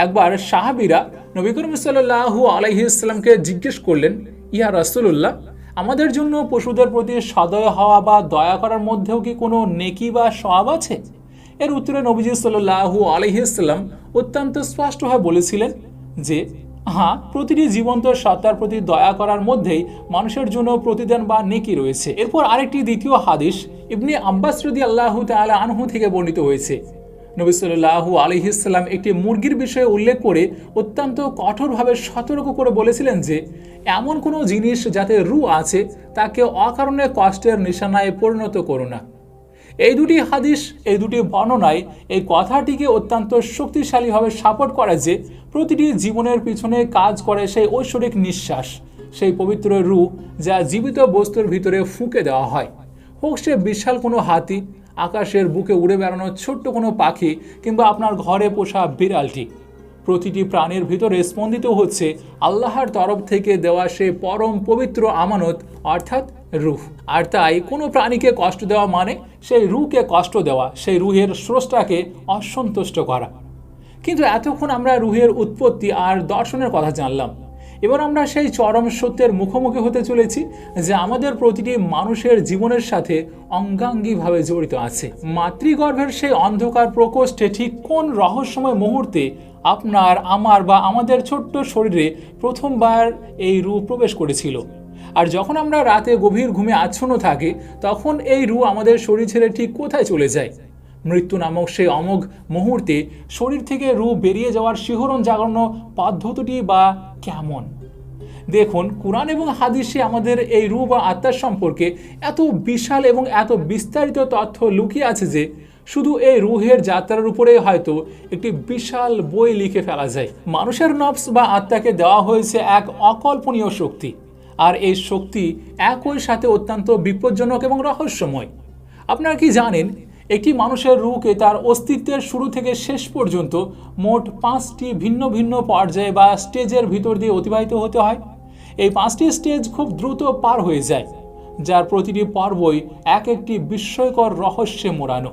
S1: একবার সাহাবীরা নবী করিম সাল্লাল্লাহু আলাইহি ওয়াসাল্লামকে জিজ্ঞেস করলেন, ইয়া রাসূলুল্লাহ, আমাদের জন্য পশুদের প্রতি সদয় হওয়া বা দয়া করার মধ্যেও কি কোনো নেকি বা সওয়াব আছে? এর উত্তরে নবীজি সাল্লাল্লাহু আলাইহি ওয়াসাল্লাম অত্যন্ত স্পষ্টভাবে বলেছিলেন, যে হ্যাঁ, প্রতিটি জীবন্ত সত্তার প্রতি দয়া করার মধ্যেই মানুষের জন্য প্রতিদান বা নেকি রয়েছে। এরপর আরেকটি দ্বিতীয় হাদিস ইবনে আব্বাস রাদিয়াল্লাহু তাআলা আনহু থেকে বর্ণিত হয়েছে। নবী সাল্লাল্লাহু আলাইহি সাল্লাম একটি মুরগির বিষয়ে উল্লেখ করে অত্যন্ত কঠোরভাবে সতর্ক করে বলেছিলেন যে এমন কোনো জিনিস যাতে রূহ আছে তাকে অকারণে কষ্টের নিশানায় পরিণত করো না। এই দুটি হাদিস, এই দুটি বর্ণনায় এই কথাটিকে অত্যন্ত শক্তিশালীভাবে সাপোর্ট করে যে প্রতিটি জীবনের পিছনে কাজ করে সেই ঐশ্বরিক নিঃশ্বাস, সেই পবিত্র রূহ যা জীবিত বস্তুর ভিতরে ফুঁকে দেওয়া হয়। হোক সে বিশাল কোনো হাতি, আকাশের বুকে উড়ে বেড়ানো ছোট্ট কোনো পাখি কিংবা আপনার ঘরে পোষা বিড়ালটি, প্রতিটি প্রাণীর ভিতরে স্পন্দিত হচ্ছে আল্লাহর তরফ থেকে দেওয়া সে পরম পবিত্র আমানত অর্থাৎ রূহ। আর তাই কোনো প্রাণীকে কষ্ট দেওয়া মানে সেই রূহকে কষ্ট দেওয়া, সেই রূহের স্রষ্টাকে অসন্তুষ্ট করা। কিন্তু এতক্ষণ আমরা রূহের উৎপত্তি আর দর্শনের কথা জানলাম। এবার আমরা সেই চরম সত্যের মুখোমুখি হতে চলেছি যে আমাদের প্রতিটি মানুষের জীবনের সাথে অঙ্গাঙ্গিভাবে জড়িত আছে। মাতৃগর্ভের সেই অন্ধকার প্রকোষ্ঠে ঠিক কোন রহস্যময় মুহূর্তে আপনার, আমার বা আমাদের ছোট্ট শরীরে প্রথমবার এই রূহ প্রবেশ করেছিল? আর যখন আমরা রাতে গভীর ঘুমে আচ্ছন্ন থাকি তখন এই রূহ আমাদের শরীর ছেড়ে ঠিক কোথায় চলে যায়? মৃত্যু নামক সেই অমোঘ মুহূর্তে শরীর থেকে রূহ বেরিয়ে যাওয়ার শিহরণ জাগানো পদ্ধতিটি বা কেমন? দেখুন, কুরআন এবং হাদিসে আমাদের এই রূহ বা আত্মার সম্পর্কে এত বিশাল এবং এত বিস্তারিত তথ্য লুকিয়ে আছে যে শুধু এই রূহের যাত্রার উপরে হয়তো একটি বিশাল বই লিখে ফেলা যায়। মানুষের নফস বা আত্মাকে দেওয়া হয়েছে এক অকল্পনীয় শক্তি, আর এই শক্তি একই সাথে অত্যন্ত বিপজ্জনক এবং রহস্যময়। আপনারা কি জানেন একটি মানুষের রূহকে তার অস্তিত্বের শুরু থেকে শেষ পর্যন্ত মোট 5টি ভিন্ন ভিন্ন পর্যায়ে বা স্টেজের ভিতর দিয়ে অতিবাহিত হতে হয়? এই 5টি স্টেজ খুব দ্রুত পার হয়ে যায়, যার প্রতিটি পর্বই এক একটি বিস্ময়কর রহস্যে মোড়ানো।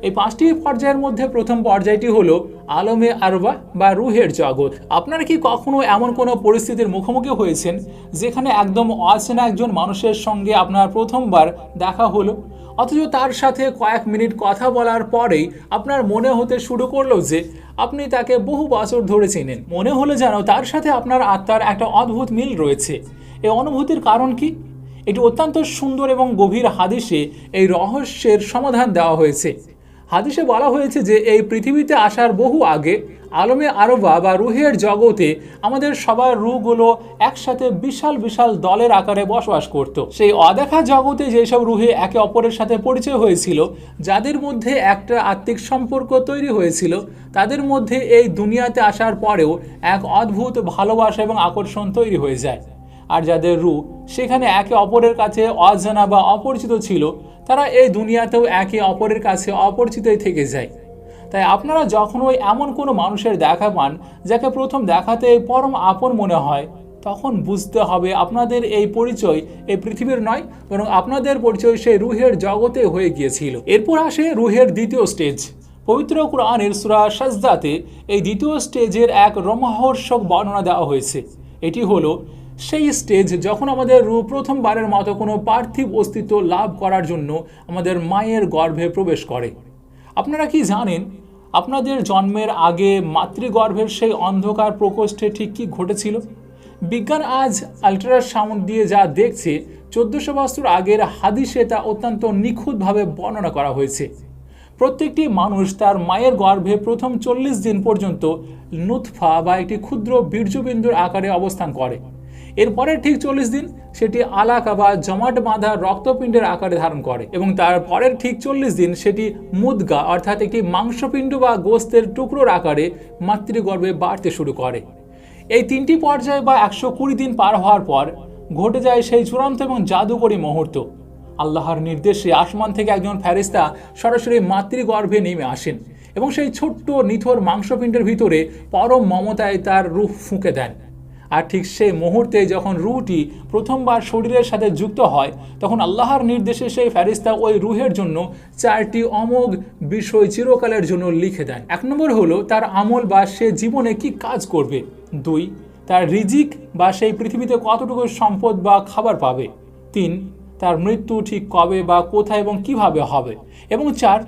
S1: এই 5টি পর্যায়ের মধ্যে প্রথম পর্যায়টি হলো আলমে আরওয়াহ বা রূহের জগৎ। আপনারা কি কখনো এমন কোনো পরিস্থিতির মুখোমুখি হয়েছেন যেখানে একদম অচেনা একজন মানুষের সঙ্গে আপনার প্রথমবার দেখা হলো, অথচ তার সাথে কয়েক মিনিট কথা বলার পরেই আপনার মনে হতে শুরু করলো যে আপনি তাকে বহু বছর ধরে চেনেন? মনে হলো যেন তার সাথে আপনার আত্মার একটা অদ্ভুত মিল রয়েছে। এই অনুভূতির কারণ কি? একটি অত্যন্ত সুন্দর এবং গভীর হাদিসে এই রহস্যের সমাধান দেওয়া হয়েছে। হাদিসে বলা হয়েছে যে এই পৃথিবীতে আসার বহু আগে আলমে আরওয়াহ বা রূহের জগতে আমাদের সবার রূহগুলো একসাথে বিশাল বিশাল দলের আকারে বসবাস করত। সেই অদেখা জগতে যেসব রূহে একে অপরের সাথে পরিচয় হয়েছিল, যাদের মধ্যে একটা আত্মিক সম্পর্ক তৈরি হয়েছিল, তাদের মধ্যে এই দুনিয়াতে আসার পরেও এক অদ্ভুত ভালোবাসা এবং আকর্ষণ তৈরি হয়ে যায়। আর যাদের রূহ সেখানে একে অপরের কাছে অজানা বা অপরিচিত ছিল, তারা এই দুনিয়াতেও একে অপরের কাছে অপরিচিতই থেকে যায়। তাই আপনারা যখনই এমন কোনো মানুষের দেখা পান যাকে প্রথম দেখাতে পরম আপন মনে হয়, তখন বুঝতে হবে আপনাদের এই পরিচয় এই পৃথিবীর নয়, বরং আপনাদের পরিচয় সেই রূহের জগতে হয়ে গিয়েছিল। এরপর আসে রূহের দ্বিতীয় স্টেজ। পবিত্র কুরআনের সূরা সাজদাতে এই দ্বিতীয় স্টেজের এক রোমহর্ষক বর্ণনা দেওয়া হয়েছে। এটি হলো সেই স্টেজ যখন আমাদের রূহ প্রথমবারের মতো কোনো পার্থিব অস্তিত্ব লাভ করার জন্য আমাদের মায়ের গর্ভে প্রবেশ করে। আপনারা কি জানেন আপনাদের জন্মের আগে মাতৃগর্ভের সেই অন্ধকার প্রকোষ্ঠে ঠিক কী ঘটেছিল? বিজ্ঞান আজ আল্ট্রাসাউন্ড দিয়ে যা দেখছে, 1400 বছর আগের হাদিসে তা অত্যন্ত নিখুঁতভাবে বর্ণনা করা হয়েছে। প্রত্যেকটি মানুষ তার মায়ের গর্ভে প্রথম 40 দিন পর্যন্ত নুতফা বা একটি ক্ষুদ্র বীর্যবিন্দুর আকারে অবস্থান করে। এরপরে ঠিক 40 দিন সেটি আলাকা বা জমাট বাঁধা রক্তপিণ্ডের আকারে ধারণ করে এবং তারপরের ঠিক 40 দিন সেটি মুদগা অর্থাৎ একটি মাংসপিণ্ড বা গোস্তের টুকরোর আকারে মাতৃগর্ভে বাড়তে শুরু করে। এই 3টি পর্যায় বা 120 দিন পার হওয়ার পর ঘটে যায় সেই চূড়ান্ত এবং জাদুকরী মুহূর্ত। আল্লাহর নির্দেশে আসমান থেকে একজন ফেরেশতা সরাসরি মাতৃগর্ভে নেমে আসেন এবং সেই ছোট্ট নিথর মাংসপিণ্ডের ভিতরে পরম মমতায় তার রূহ ফুঁকে দেন। আর ঠিক সেই মুহূর্তে যখন রূহটি প্রথমবার শরীরের সাথে যুক্ত হয়, তখন আল্লাহর নির্দেশে সেই ফেরেশতা ওই রূহের জন্য 4টি অমোঘ বিষয় চিরকালের জন্য লিখে দেন। 1 নম্বর হলো তার আমল বা সে জীবনে কি কাজ করবে। 2, তার রিজিক বা সেই পৃথিবীতে কতটুকু সম্পদ বা খাবার পাবে। 3, তার মৃত্যু ঠিক কবে বা কোথায় এবং কিভাবে হবে। এবং 4,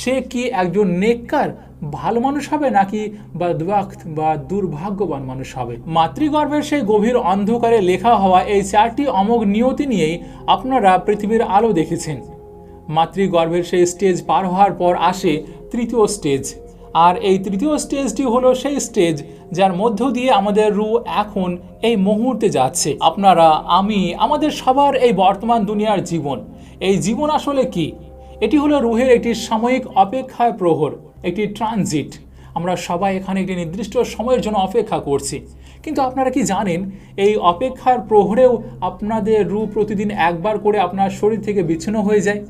S1: সে কি একজন নেককার ভালো মানুষ হবে নাকি বদবখত বা দুর্ভাগ্যবান মানুষ হবে। মাতৃগর্ভের সেই গভীর অন্ধকারে লেখা হওয়া এই 4টি অমোঘ নিয়তি নিয়েই আপনারা পৃথিবীর আলো দেখেছেন। মাতৃগর্ভের সেই স্টেজ পার হওয়ার পর আসে তৃতীয় স্টেজ, আর এই তৃতীয় স্টেজটি হলো সেই স্টেজ যার মধ্য দিয়ে আমাদের রূহ এখন এই মুহূর্তে যাচ্ছে। আপনারা, আমি, আমাদের সবার এই বর্তমান দুনিয়ার জীবন, এই জীবন আসলে কি? এটি হলো রূহের একটি সাময়িক অপেক্ষায় প্রহর, একটি ট্রানজিট। আমরা সবাই এখানে একটি নির্দিষ্ট সময়ের জন্য অপেক্ষা করছি, কিন্তু আপনারা কি জানেন এই অপেক্ষার প্রহরেও আপনাদের রূহ প্রতিদিন একবার করে আপনার শরীর থেকে বিচ্ছিন্ন হয়ে যায়।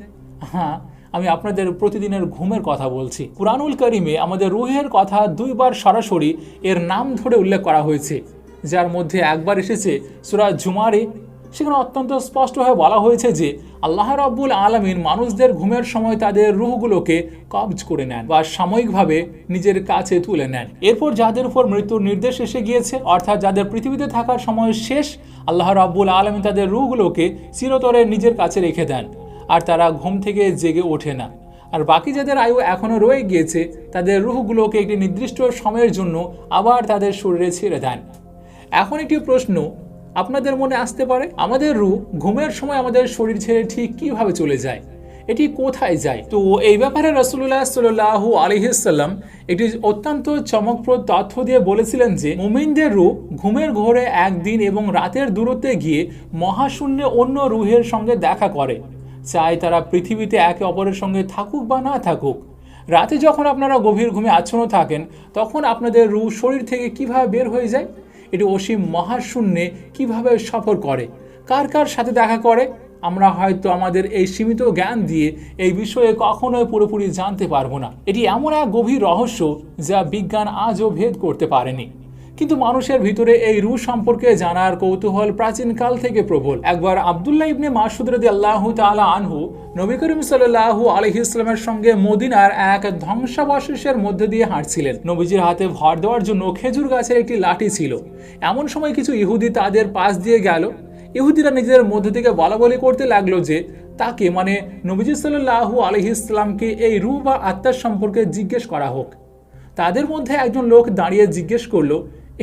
S1: হ্যাঁ, আমি আপনাদের প্রতিদিনের ঘুমের কথা বলছি। কুরআনুল কারীমে আমাদের রূহের কথা 2 বার সরাসরি এর নাম ধরে উল্লেখ করা হয়েছে, যার মধ্যে একবার এসেছে সূরা জুমারে। সেখানে অত্যন্ত স্পষ্টভাবে বলা হয়েছে যে আল্লাহ রাব্বুল আলামিন মানুষদের ঘুমের সময় তাদের রূহগুলোকে কবজ করে নেন বা সাময়িকভাবে নিজের কাছে তুলে নেন। এরপর যাদের উপর মৃত্যুর নির্দেশ এসে গিয়েছে, অর্থাৎ যাদের পৃথিবীতে থাকার সময় শেষ, আল্লাহ রাব্বুল আলামিন তাদের রূহগুলোকে চিরতরে নিজের কাছে রেখে দেন, আর তারা ঘুম থেকে জেগে ওঠে না। আর বাকি যাদের আয়ু এখনও রয়ে গিয়েছে, তাদের রূহগুলোকে একটি নির্দিষ্ট সময়ের জন্য আবার তাদের শরীরে ছেড়ে দেন। এখন একটি প্রশ্ন আপনাদের মনে আসতে পারে, আমাদের রূহ ঘুমের সময় আমাদের শরীর ছেড়ে ঠিক কিভাবে চলে যায়? এটি কোথায় যায়? তো এই ব্যাপারে রাসূলুল্লাহ সাল্লাল্লাহু আলাইহি সাল্লাম একটি অত্যন্ত চমকপ্রদ তথ্য দিয়ে বলেছিলেন যে মুমিনদের রূহ ঘুমের ঘোরে একদিন এবং রাতের দূরত্বে গিয়ে মহাশূন্যে অন্য রূহের সঙ্গে দেখা করে, চাই তারা পৃথিবীতে একে অপরের সঙ্গে থাকুক বা না থাকুক। রাতে যখন আপনারা গভীর ঘুমে আচ্ছন্ন থাকেন, তখন আপনাদের রূহ শরীর থেকে কিভাবে বের হয়ে যায়? এটি অসীম মহাশূন্যে কিভাবে সফর করে, কার কার সাথে দেখা করে? আমরা হয়তো আমাদের এই সীমিত জ্ঞান দিয়ে এই বিষয়ে কখনোই পুরোপুরি জানতে পারবো না। এটি এমন এক গভীর রহস্য যা বিজ্ঞান আজও ভেদ করতে পারেনি। কিন্তু মানুষের ভিতরে এই রূহ সম্পর্কে জানার কৌতূহল প্রাচীনকাল থেকে প্রবল। একবার আব্দুল্লাহ ইবনে মাসউদ রাদিয়াল্লাহু তাআলা আনহু নবী করিম সাল্লাল্লাহু আলাইহি ওয়াসাল্লামের সঙ্গে মদিনার এক ধ্বংসাবশেষের মধ্যে দিয়ে হাঁটছিলেন। নবীজির হাতে ভর দেওয়ার জন্য খেজুর গাছের একটি লাঠি ছিল। এমন সময় কিছু ইহুদি তাদের পাশ দিয়ে গেল। ইহুদিরা নিজেদের মধ্যে থেকে বলাবলি করতে লাগলো যে তাকে, মানে নবীজি সাল্লাল্লাহু আলাইহি ওয়াসাল্লামকে এই রূহ বা আত্মার সম্পর্কে জিজ্ঞেস করা হোক। তাদের মধ্যে একজন লোক দাঁড়িয়ে জিজ্ঞেস করলো,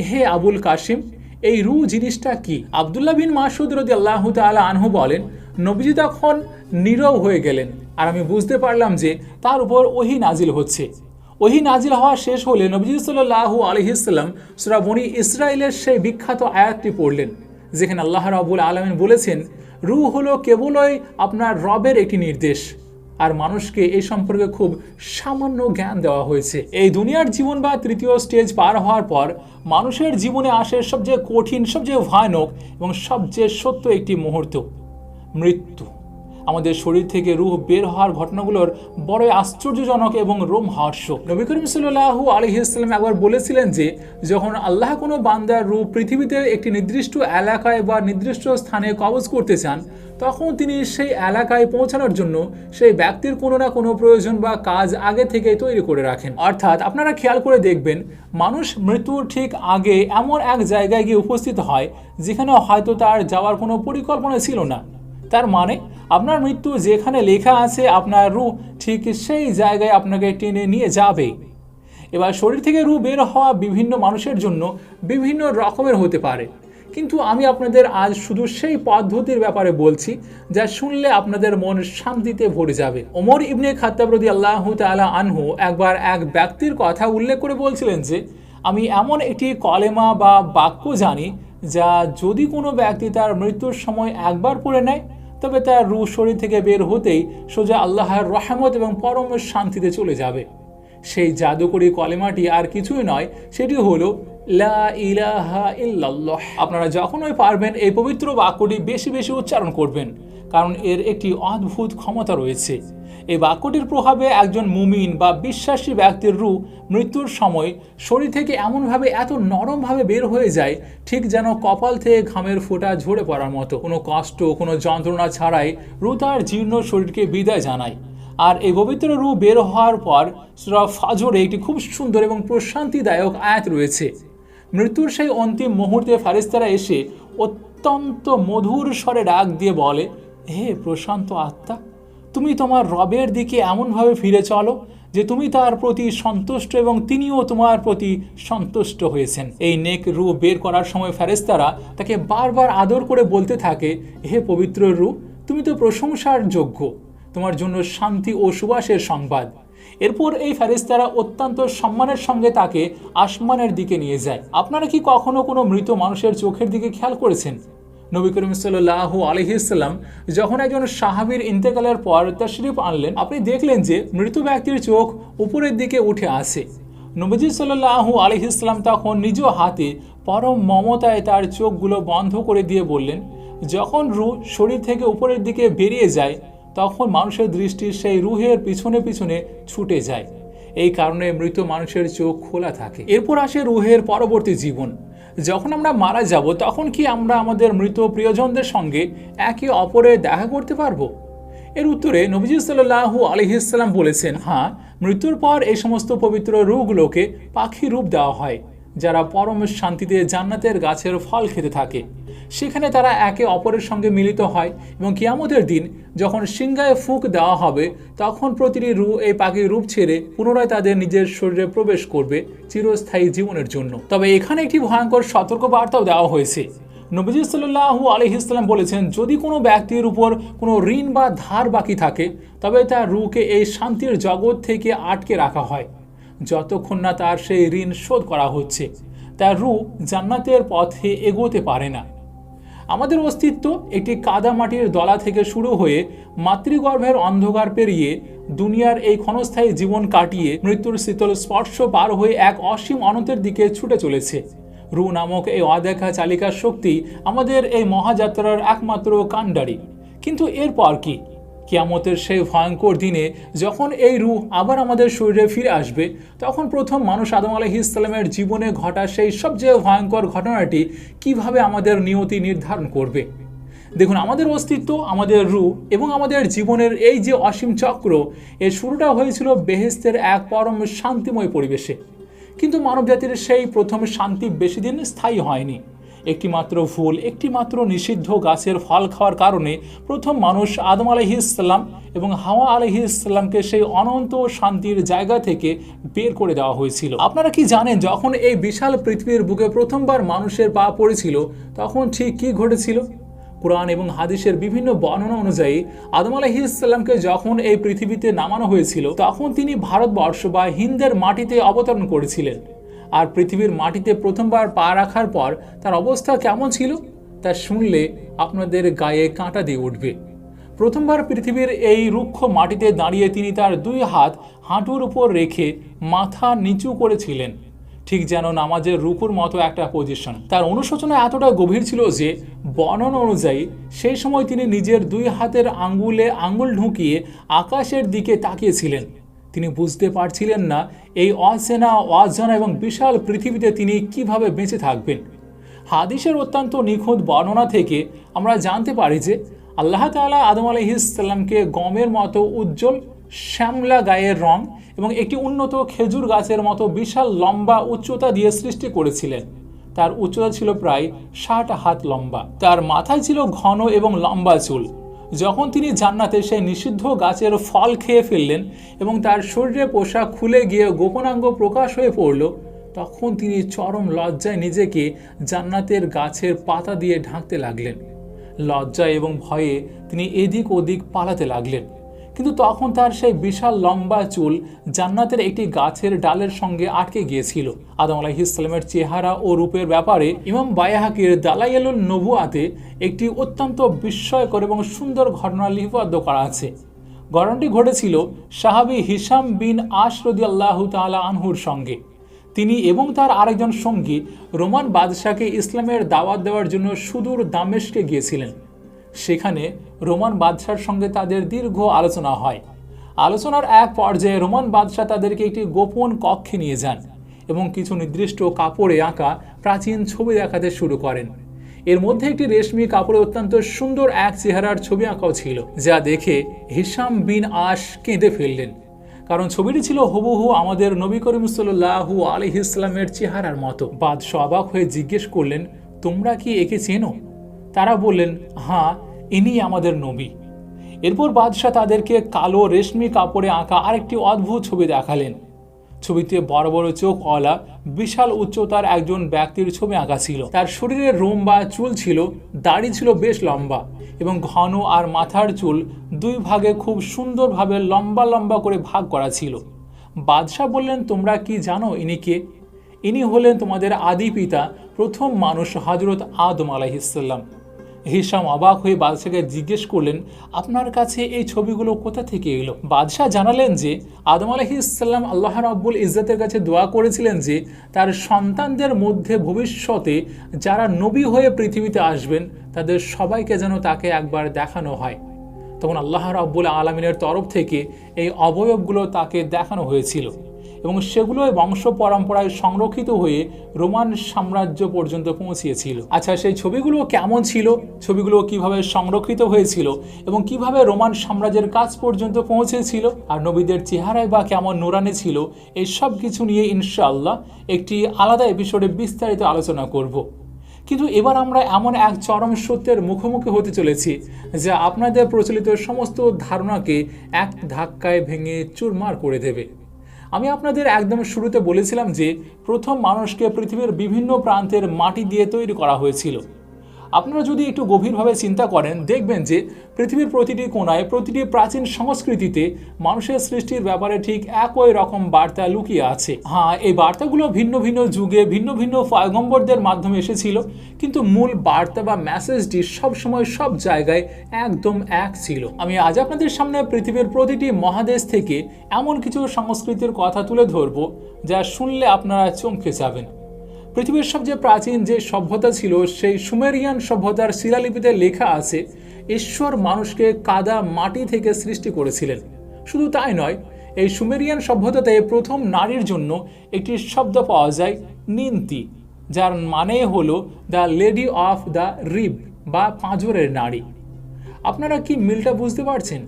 S1: হে আবুল কাসিম, এই রূহ জিনিসটা কি? আব্দুল্লাহ বিন মাসউদ রাদিয়াল্লাহু তাআলা আনহু বলেন, নবীজি তখন নীরব হয়ে গেলেন, আর আমি বুঝতে পারলাম যে তার উপর ওহী নাজিল হচ্ছে। ওহী নাজিল হওয়া শেষ হলে নবীজি সাল্লাল্লাহু আলাইহি ওয়াসাল্লাম সূরা বনী ইসরাঈলের সেই বিখ্যাত আয়াতটি পড়লেন, যেখানে আল্লাহ রাব্বুল আলামিন বলেছেন, রূহ হলো কেবলই আপনার রবের একটি নির্দেশ, আর মানুষকে এই সম্পর্কে খুব সামান্য জ্ঞান দেওয়া হয়েছে। এই দুনিয়ার জীবন বা তৃতীয় স্টেজ পার হওয়ার পর মানুষের জীবনে আসে সবচেয়ে কঠিন, সবচেয়ে ভয়ানক এবং সবচেয়ে সত্য একটি মুহূর্ত, মৃত্যু। আমাদের শরীর থেকে রূহ বের হওয়ার ঘটনাগুলোর বড়ই আশ্চর্যজনক এবং রোমহর্ষক। নবী করিম সাল্লাল্লাহু আলাইহি ওয়াসাল্লাম একবার বলেছিলেন যে যখন আল্লাহ কোনো বান্দার রূহ পৃথিবীতে একটি নির্দিষ্ট এলাকায় বা নির্দিষ্ট স্থানে কবজ করতে চান, তখন তিনি সেই এলাকায় পৌঁছানোর জন্য সেই ব্যক্তির কোনো না কোনো প্রয়োজন বা কাজ আগে থেকেই তৈরি করে রাখেন। অর্থাৎ আপনারা খেয়াল করে দেখবেন, মানুষ মৃত্যুর ঠিক আগে এমন এক জায়গায় গিয়ে উপস্থিত হয় যেখানে হয়তো তার যাওয়ার কোনো পরিকল্পনা ছিল না। তার মানে আপনার মৃত্যু যেখানে লেখা আছে, আপনার রূহ ঠিক সেই জায়গায় আপনাকে টেনে নিয়ে যাবে। এবার শরীর থেকে রূহ বের হওয়া বিভিন্ন মানুষের জন্য বিভিন্ন রকমের হতে পারে, কিন্তু আমি আপনাদের আজ শুধু সেই পদ্ধতির ব্যাপারে বলছি যা শুনলে আপনাদের মন শান্তিতে ভরে যাবে। ওমর ইবনে খাত্তাব রাদিয়াল্লাহু তাআলা আনহু একবার এক ব্যক্তির কথা উল্লেখ করে বলছিলেন যে আমি এমন একটি কলেমা বা বাক্য জানি যা যদি কোনো ব্যক্তি তার মৃত্যুর সময় একবার পড়ে নেয়, তবে তার রূহ শরীর থেকে বের হতেই সোজা আল্লাহর রহমত এবং পরম শান্তিতে চলে যাবে। সেই জাদুকরী কলেমাটি আর কিছুই নয়, সেটি হলো লা ইলাহা ইল্লাল্লাহ। আপনারা যখনই পারবেন এই পবিত্র বাক্যটি বেশি বেশি উচ্চারণ করবেন, কারণ এর একটি অদ্ভুত ক্ষমতা রয়েছে। এই বাক্যটির প্রভাবে একজন মুমিন বা বিশ্বাসী ব্যক্তির রূহ মৃত্যুর সময় শরীর থেকে এমনভাবে এত নরমভাবে বের হয়ে যায়, ঠিক যেন কপাল থেকে ঘামের ফোঁটা ঝরে পড়ার মতো। কোনো কষ্ট, কোনো যন্ত্রণা ছাড়াই রূহ তার জীর্ণ শরীরকে বিদায় জানায়। আর এই পবিত্র রূহ বের হওয়ার পর সূরা ফাজরে একটি খুব সুন্দর এবং প্রশান্তিদায়ক আয়াত রয়েছে। মৃত্যুর সেই অন্তিম মুহূর্তে ফেরেশতারা এসে অত্যন্ত মধুর স্বরে ডাক দিয়ে বলে, হে প্রশান্ত আত্মা, তুমি তোমার রবের দিকে এমনভাবে ফিরে চলো যে তুমি তার প্রতি সন্তুষ্ট এবং তিনিও তোমার প্রতি সন্তুষ্ট হয়েছেন। এই নেক রূহ বের করার সময় ফেরেশতারা তাকে বারবার আদর করে বলতে থাকে, হে পবিত্র রূহ, তুমি তো প্রশংসার যোগ্য, তোমার জন্য শান্তি ও সুবাসের সংবাদ। এরপর এই ফেরেশতারা অত্যন্ত সম্মানের সঙ্গে তাকে আসমানের দিকে নিয়ে যায়। আপনারা কি কখনো কোনো মৃত মানুষের চোখের দিকে খেয়াল করেছেন? নবী করিম সাল্লাল্লাহু আলাইহি ওয়াসাল্লাম যখন একজন সাহাবীর ইন্তেকালের পর তাশরিফ আনলেন, আপনি দেখলেন যে মৃত ব্যক্তির চোখ উপরের দিকে উঠে আসে। নবীজি সাল্লাল্লাহু আলাইহি ওয়াসাল্লাম তখন নিজ হাতে পরম মমতায় তার চোখগুলো বন্ধ করে দিয়ে বললেন, যখন রূহ শরীর থেকে উপরের দিকে বেরিয়ে যায় তখন মানুষের দৃষ্টি সেই রুহের পিছনে পিছনে ছুটে যায়। এই কারণে মৃত মানুষের চোখ খোলা থাকে। এরপর আসে রুহের পরবর্তী জীবন। যখন আমরা মারা যাব তখন কি আমরা আমাদের মৃত প্রিয়জনদের সঙ্গে একে অপরের দেখা করতে পারবো? এর উত্তরে নবীজি সাল্লাল্লাহু আলাইহি ওয়াসাল্লাম বলেছেন, হ্যাঁ, মৃত্যুর পর এই সমস্ত পবিত্র রূহগুলোকে পাখি রূপ দেওয়া হয়, যারা পরম শান্তিতে জান্নাতের গাছের ফল খেতে থাকে। সেখানে তারা একে অপরের সঙ্গে মিলিত হয় এবং কিয়ামতের দিন যখন সিংহায় ফুঁক দেওয়া হবে তখন প্রতিটি রূহ এই পাখির রূপ ছেড়ে পুনরায় তাদের নিজের শরীরে প্রবেশ করবে চিরস্থায়ী জীবনের জন্য। তবে এখানে একটি ভয়ঙ্কর সতর্কবার্তাও দেওয়া হয়েছে। নবীজি সাল্লাল্লাহু আলাইহি ওয়াসাল্লাম বলেছেন, যদি কোনো ব্যক্তির উপর কোনো ঋণ বা ধার বাকি থাকে তবে তার রূহকে এই শান্তির জগৎ থেকে আটকে রাখা হয় যতক্ষণ না তার সেই ঋণ শোধ করা হচ্ছে। তার রূহ জান্নাতের পথে এগোতে পারে না। আমাদের অস্তিত্ব একটি কাদামাটির দলা থেকে শুরু হয়ে মাতৃগর্ভের অন্ধকার পেরিয়ে দুনিয়ার এই ক্ষণস্থায়ী জীবন কাটিয়ে মৃত্যুর শীতল স্পর্শ পার হয়ে এক অসীম অনন্তের দিকে ছুটে চলেছে। রূহ নামক এই অদেখা চালিকার শক্তি আমাদের এই মহাযাত্রার একমাত্র কাণ্ডারি। কিন্তু এরপর কি? কিয়ামতের সেই ভয়ঙ্কর দিনে যখন এই রূহ আবার আমাদের শরীরে ফিরে আসবে তখন প্রথম মানুষ আদম আলাইহিস সালামের জীবনে ঘটা সেই সবচেয়ে ভয়ঙ্কর ঘটনাটি কিভাবে আমাদের নিয়তি নির্ধারণ করবে। দেখুন, আমাদের অস্তিত্ব, আমাদের রূহ এবং আমাদের জীবনের এই যে অসীম চক্র, এর শুরুটা হয়েছিল বেহেশতের এক পরম শান্তিময় পরিবেশে। কিন্তু মানবজাতির সেই প্রথম শান্তি বেশি দিন স্থায়ী হয়নি। একটি মাত্র ভুল, একটি মাত্র নিষিদ্ধ গাছের ফল খাওয়ার কারণে প্রথম মানুষ আদম আলাইহিস সালাম এবং হাওয়া আলাইহিস সালামকে সেই অনন্ত শান্তির জায়গা থেকে বের করে দেওয়া হয়েছিল। আপনারা কি জানেন, যখন এই বিশাল পৃথিবীর বুকে প্রথমবার মানুষের পা পড়েছিল তখন ঠিক কি ঘটেছিল? কুরআন এবং হাদিসের বিভিন্ন বর্ণনা অনুযায়ী আদম আলাইহিস সালামকে যখন এই পৃথিবীতে নামানো হয়েছিল তখন তিনি ভারতবর্ষ বা হিন্দের মাটিতে অবতরণ করেছিলেন। আর পৃথিবীর মাটিতে প্রথমবার পা রাখার পর তার অবস্থা কেমন ছিল তা শুনলে আপনাদের গায়ে কাঁটা দিয়ে উঠবে। প্রথমবার পৃথিবীর এই রুক্ষ মাটিতে দাঁড়িয়ে তিনি তার দুই হাত হাঁটুর উপর রেখে মাথা নিচু করেছিলেন, ঠিক যেন নামাজের রুকুর মতো একটা পজিশন। তার অনুশোচনা এতটা গভীর ছিল যে বর্ণনা অনুযায়ী সেই সময় তিনি নিজের দুই হাতের আঙ্গুলে আঙ্গুল ঢুকিয়ে আকাশের দিকে তাকিয়েছিলেন। তিনি বুঝতে পারছিলেন না এই অচেনা, অজানা এবং বিশাল পৃথিবীতে তিনি কিভাবে বেঁচে থাকবেন। হাদিসের অত্যন্ত নিখুঁত বর্ণনা থেকে আমরা জানতে পারি যে আল্লাহ তাআলা আদম আলাইহিস সালামকে গমের মতো উজ্জ্বল শ্যামলা গায়ের রং এবং একটি উন্নত খেজুর গাছের মতো বিশাল লম্বা উচ্চতা দিয়ে সৃষ্টি করেছিলেন। তার উচ্চতা ছিল প্রায় 60 হাত লম্বা। তার মাথায় ছিল ঘন এবং লম্বা চুল। যখন তিনি জান্নাতে সেই নিষিদ্ধ গাছের ফল খেয়ে ফেললেন এবং তার শরীরে পোশাক খুলে গিয়ে গোপনাঙ্গ প্রকাশ হয়ে পড়ল, তখন তিনি চরম লজ্জায় নিজেকে জান্নাতের গাছের পাতা দিয়ে ঢাকতে লাগলেন। লজ্জা এবং ভয়ে তিনি এদিক ওদিক পালাতে লাগলেন। কিন্তু তখন তার সেই বিশাল লম্বা চুল জান্নাতের একটি গাছের ডালের সঙ্গে আটকে গিয়েছিল। আদম আলাইহিস সালামের চেহারা ও রূপের ব্যাপারে ইমাম বায়হাকির দালাইলুন নবুয়াতে একটি অত্যন্ত বিস্ময়কর এবং সুন্দর ঘটনা লিপিবদ্ধ করা আছে। ঘটনাটি ঘটেছিল সাহাবী হিশাম বিন আশ রাদিয়াল্লাহু তাআলা আনহুর সঙ্গে। তিনি এবং তার আরেকজন সঙ্গী রোমান বাদশাকে ইসলামের দাওয়াত দেওয়ার জন্য সুদূর দামেস্কে গিয়েছিলেন। সেখানে রোমান বাদশার সঙ্গে তাদের দীর্ঘ আলোচনা হয়। আলোচনার এক পর্যায়ে রোমান বাদশাহ তাদেরকে একটি গোপন কক্ষে নিয়ে যান এবং কিছু নির্দিষ্ট কাপড়ে আঁকা প্রাচীন ছবি দেখাতে শুরু করেন। এর মধ্যে একটি রেশমি কাপড়ে অত্যন্ত সুন্দর এক চেহারার ছবি আঁকাও ছিল, যা দেখে হিশাম বিন আশ কেঁদে ফেললেন, কারণ ছবিটি ছিল হুবহু আমাদের নবী করিম সাল্লাল্লাহু আলাইহিস সাল্লামের চেহারার মতো। বাদশাহ অবাক হয়ে জিজ্ঞেস করলেন, তোমরা কি একে চেনো? তারা বললেন, হ্যাঁ, ইনি আমাদের নবী। এরপর বাদশাহ তাদেরকে কালো রেশমি কাপড়ে আঁকা আরেকটি অদ্ভুত ছবি দেখালেন। ছবিতে বড় বড় চোখওয়ালা বিশাল উচ্চতার একজন ব্যক্তির ছবি আঁকা ছিল। তার শরীরে রোম বা চুল ছিল, দাড়ি ছিল বেশ লম্বা এবং ঘন, আর মাথার চুল দুই ভাগে খুব সুন্দরভাবে লম্বা লম্বা করে ভাগ করা ছিল। বাদশাহ বললেন, তোমরা কি জানো ইনি কে? ইনি হলেন তোমাদের আদি পিতা, প্রথম মানুষ হযরত আদম আলাইহিসসালাম। হিশাম অবাক হয়ে বাদশাকে জিজ্ঞেস করলেন, আপনার কাছে এই ছবিগুলো কোথা থেকে এলো? বাদশাহ জানালেন যে আদম আলাইহিসসালাম আল্লাহ রাব্বুল ইজ্জতের কাছে দোয়া করেছিলেন যে তার সন্তানদের মধ্যে ভবিষ্যতে যারা নবী হয়ে পৃথিবীতে আসবেন তাদের সবাইকে যেন তাকে একবার দেখানো হয়। তখন আল্লাহ রাব্বুল আলামিনের তরফ থেকে এই অবয়বগুলো তাকে দেখানো হয়েছিল এবং সেগুলো বংশ পরম্পরায় সংরক্ষিত হয়ে রোমান সাম্রাজ্য পর্যন্ত পৌঁছিয়েছিল। আচ্ছা, সেই ছবিগুলো কেমন ছিল, ছবিগুলো কিভাবে সংরক্ষিত হয়েছিল এবং কিভাবে রোমান সাম্রাজ্যের কাছ পর্যন্ত পৌঁছেছিল, আর নবীদের চেহারায় বা কেমন নুরানি ছিল, এই সব কিছু নিয়ে ইনশাআল্লাহ একটি আলাদা এপিসোডে বিস্তারিত আলোচনা করব। কিন্তু এবার আমরা এমন এক চরম সত্যের মুখোমুখি হতে চলেছি যা আপনাদের প্রচলিত সমস্ত ধারণাকে এক ধাক্কায় ভেঙে চুরমার করে দেবে। আমি আপনাদের একদম শুরুতে বলেছিলাম যে প্রথম মানুষকে পৃথিবীর বিভিন্ন প্রান্তের মাটি দিয়ে তৈরি করা হয়েছিল। আপনারা যদি একটু গভীরভাবে চিন্তা করেন দেখবেন যে পৃথিবীর প্রতিটি কোণায়, প্রতিটি প্রাচীন সংস্কৃতিতে মানুষের সৃষ্টির ব্যাপারে ঠিক একই রকম বার্তা লুকিয়ে আছে। হ্যাঁ, এই বার্তাগুলো ভিন্ন ভিন্ন যুগে ভিন্ন ভিন্ন পয়গম্বরদের মাধ্যমে এসেছিল, কিন্তু মূল বার্তা বা মেসেজটি সবসময় সব জায়গায় একদম এক ছিল। আমি আজ আপনাদের সামনে পৃথিবীর প্রতিটি মহাদেশ থেকে এমন কিছু সংস্কৃতির কথা তুলে ধরব যা শুনলে আপনারা চমকে যাবেন। পৃথিবীর সবচেয়ে প্রাচীন যে সভ্যতা ছিল সেই সুমেরিয়ান সভ্যতার শিলালিপিতে লেখা আছে ঈশ্বর মানুষকে কাদা মাটি থেকে সৃষ্টি করেছিলেন। শুধু তাই নয়, এই সুমেরিয়ান সভ্যতাতে প্রথম নারীর জন্য একটি শব্দ পাওয়া যায় নিন্তি, যার মানে হলো the lady of the rib বা পাঁজরের নারী। আপনারা কি মিলটা বুঝতে পারছেন?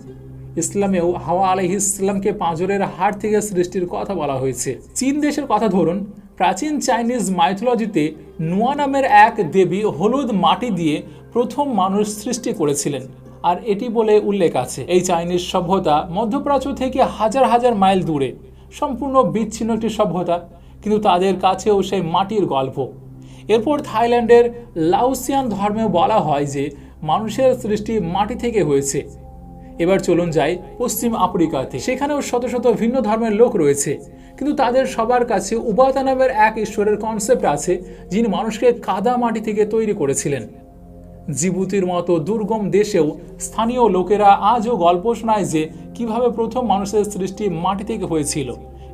S1: ইসলামেও হাওয়া আলাইহিসসালামকে পাঁজরের হাড় থেকে সৃষ্টির কথা বলা হয়েছে। চীন দেশের কথা ধরুন, প্রাচীন চাইনিজ মাইথোলজিতে নুয়া নামের এক দেবী হলুদ মাটি দিয়ে প্রথম মানুষ সৃষ্টি করেছিলেন, আর এটি বলে উল্লেখ আছে। এই চাইনিজ সভ্যতা মধ্যপ্রাচ্য থেকে হাজার হাজার মাইল দূরে, সম্পূর্ণ বিচ্ছিন্ন একটি সভ্যতা, কিন্তু তাদের কাছেও সেই মাটির গল্প। এরপর থাইল্যান্ডের লাওসিয়ান ধর্মে বলা হয় যে মানুষের সৃষ্টি মাটি থেকে হয়েছে। এবার চলুন যাই পশ্চিম আফ্রিকাতে। সেখানেও শত শত ভিন্ন ধর্মের লোক রয়েছে, কিন্তু তাদের সবার কাছে উবাতা নামের এক ঈশ্বরের কনসেপ্ট আছে যিনি মানুষকে কাদা মাটি থেকে তৈরি করেছিলেন। জিবুতির মতো দুর্গম দেশেও স্থানীয় লোকেরা আজও গল্প শোনায় যে কিভাবে প্রথম মানুষের সৃষ্টি মাটি থেকে হয়েছিল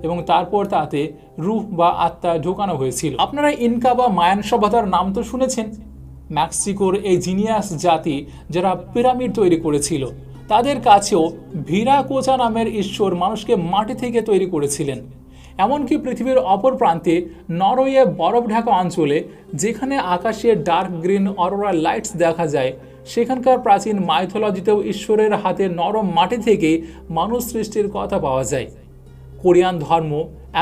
S1: এবং তারপর তাতে রূহ বা আত্মা ঢোকানো হয়েছিল। আপনারা ইনকা বা মায়ান সভ্যতার নাম তো শুনেছেন। মেক্সিকোর এই জিনিয়াস জাতি যারা পিরামিড তৈরি করেছিল, তাদের কাছেও ভিরাকোচা নামের ঈশ্বর মানুষকে মাটি থেকে তৈরি করেছিলেন। এমনকি পৃথিবীর অপর প্রান্তে নরওয়ে বরফ ঢাকা অঞ্চলে, যেখানে আকাশে ডার্ক গ্রিন অরোরা লাইটস দেখা যায়, সেখানকার প্রাচীন মাইথোলজিতেও ঈশ্বরের হাতে নরম মাটি থেকে মানুষ সৃষ্টির কথা পাওয়া যায়। কোরিয়ান ধর্ম,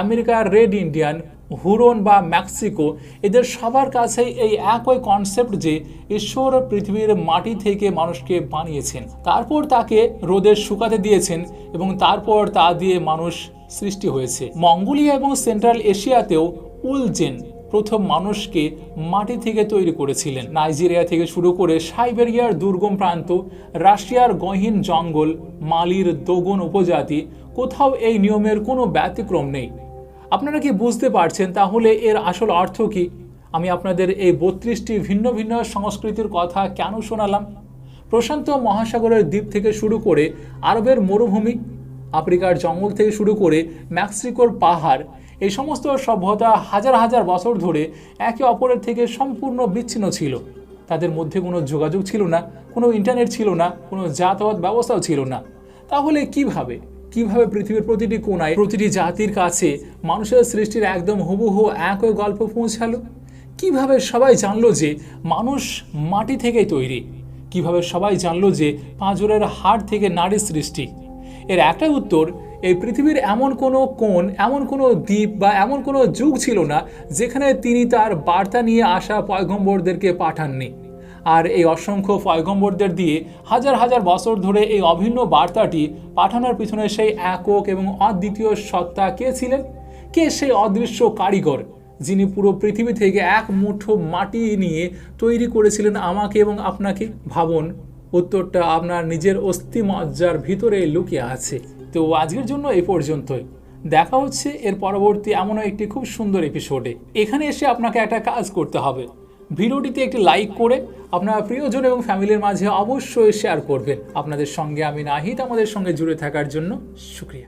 S1: আমেরিকার রেড ইন্ডিয়ান, হুরন বা মেক্সিকো, এদের সবার কাছেই এই একই কনসেপ্ট যে ঈশ্বর পৃথিবীর মাটি থেকে মানুষকে বানিয়েছেন, তারপর তাকে রোদে শুকাতে দিয়েছেন এবং তারপর তা দিয়ে মানুষ সৃষ্টি হয়েছে। মঙ্গোলিয়া এবং সেন্ট্রাল এশিয়াতেও উলজেন প্রথম মানুষকে মাটি থেকে তৈরি করেছিলেন। নাইজেরিয়া থেকে শুরু করে সাইবেরিয়ার দুর্গম প্রান্ত, রাশিয়ার গহীন জঙ্গল, মালির দোগন উপজাতি, কোথাও এই নিয়মের কোনো ব্যতিক্রম নেই। আপনারা কি বুঝতে পারছেন তাহলে এর আসল অর্থ কি? আমি আপনাদের এই 32টি ভিন্ন ভিন্ন সংস্কৃতির কথা কেন শোনালাম? প্রশান্ত মহাসাগরের দ্বীপ থেকে শুরু করে আরবের মরুভূমি, আফ্রিকার জঙ্গল থেকে শুরু করে মেক্সিকোর পাহাড়, এই সমস্ত সভ্যতা হাজার হাজার বছর ধরে একে অপরের থেকে সম্পূর্ণ বিচ্ছিন্ন ছিল। তাদের মধ্যে কোনো যোগাযোগ ছিল না, কোনো ইন্টারনেট ছিল না, কোনো যাতায়াত ব্যবস্থাও ছিল না। তাহলে কিভাবে পৃথিবীর প্রতিটি কোণায়, প্রতিটি জাতির কাছে মানুষের সৃষ্টির একদম হুবহু একই গল্প পৌঁছালো? কিভাবে সবাই জানলো যে মানুষ মাটি থেকেই তৈরি? কিভাবে সবাই জানলো যে পাঁজরের হাড় থেকে নারীর সৃষ্টি? এর একটাই উত্তর, এই পৃথিবীর এমন কোনো কোণ, এমন কোনো দ্বীপ বা এমন কোনো যুগ ছিল না যেখানে তিনি তার বার্তা নিয়ে আসা পয়গম্বরদেরকে পাঠাননি। আর এই অসংখ্য পয়গম্বরদের দিয়ে হাজার হাজার বছর ধরে এই অভিন্ন বার্তাটি পাঠানোর পিছনে সেই একক এবং অদ্বিতীয় সত্তা কে ছিলেন? কে সেই অদৃশ্য কারিগর যিনি পুরো পৃথিবী থেকে এক মুঠো মাটি নিয়ে তৈরি করেছিলেন আমাকে এবং আপনাকে? ভাবুন, উত্তরটা আপনার নিজের অস্থিমজ্জার ভিতরে লুকিয়ে আছে। তো আজকের জন্য এই পর্যন্তই। দেখা হচ্ছে এর পরবর্তী এমন একটি খুব সুন্দর এপিসোডে। এখানে এসে আপনাকে একটা কাজ করতে হবে, ভিডিওটিতে একটি লাইক করে আপনার প্রিয়জন এবং ফ্যামিলির মাঝে অবশ্যই শেয়ার করবেন। আপনাদের সঙ্গে আমি নাহিদ, আমাদের সঙ্গে জুড়ে থাকার জন্য শুকরিয়া।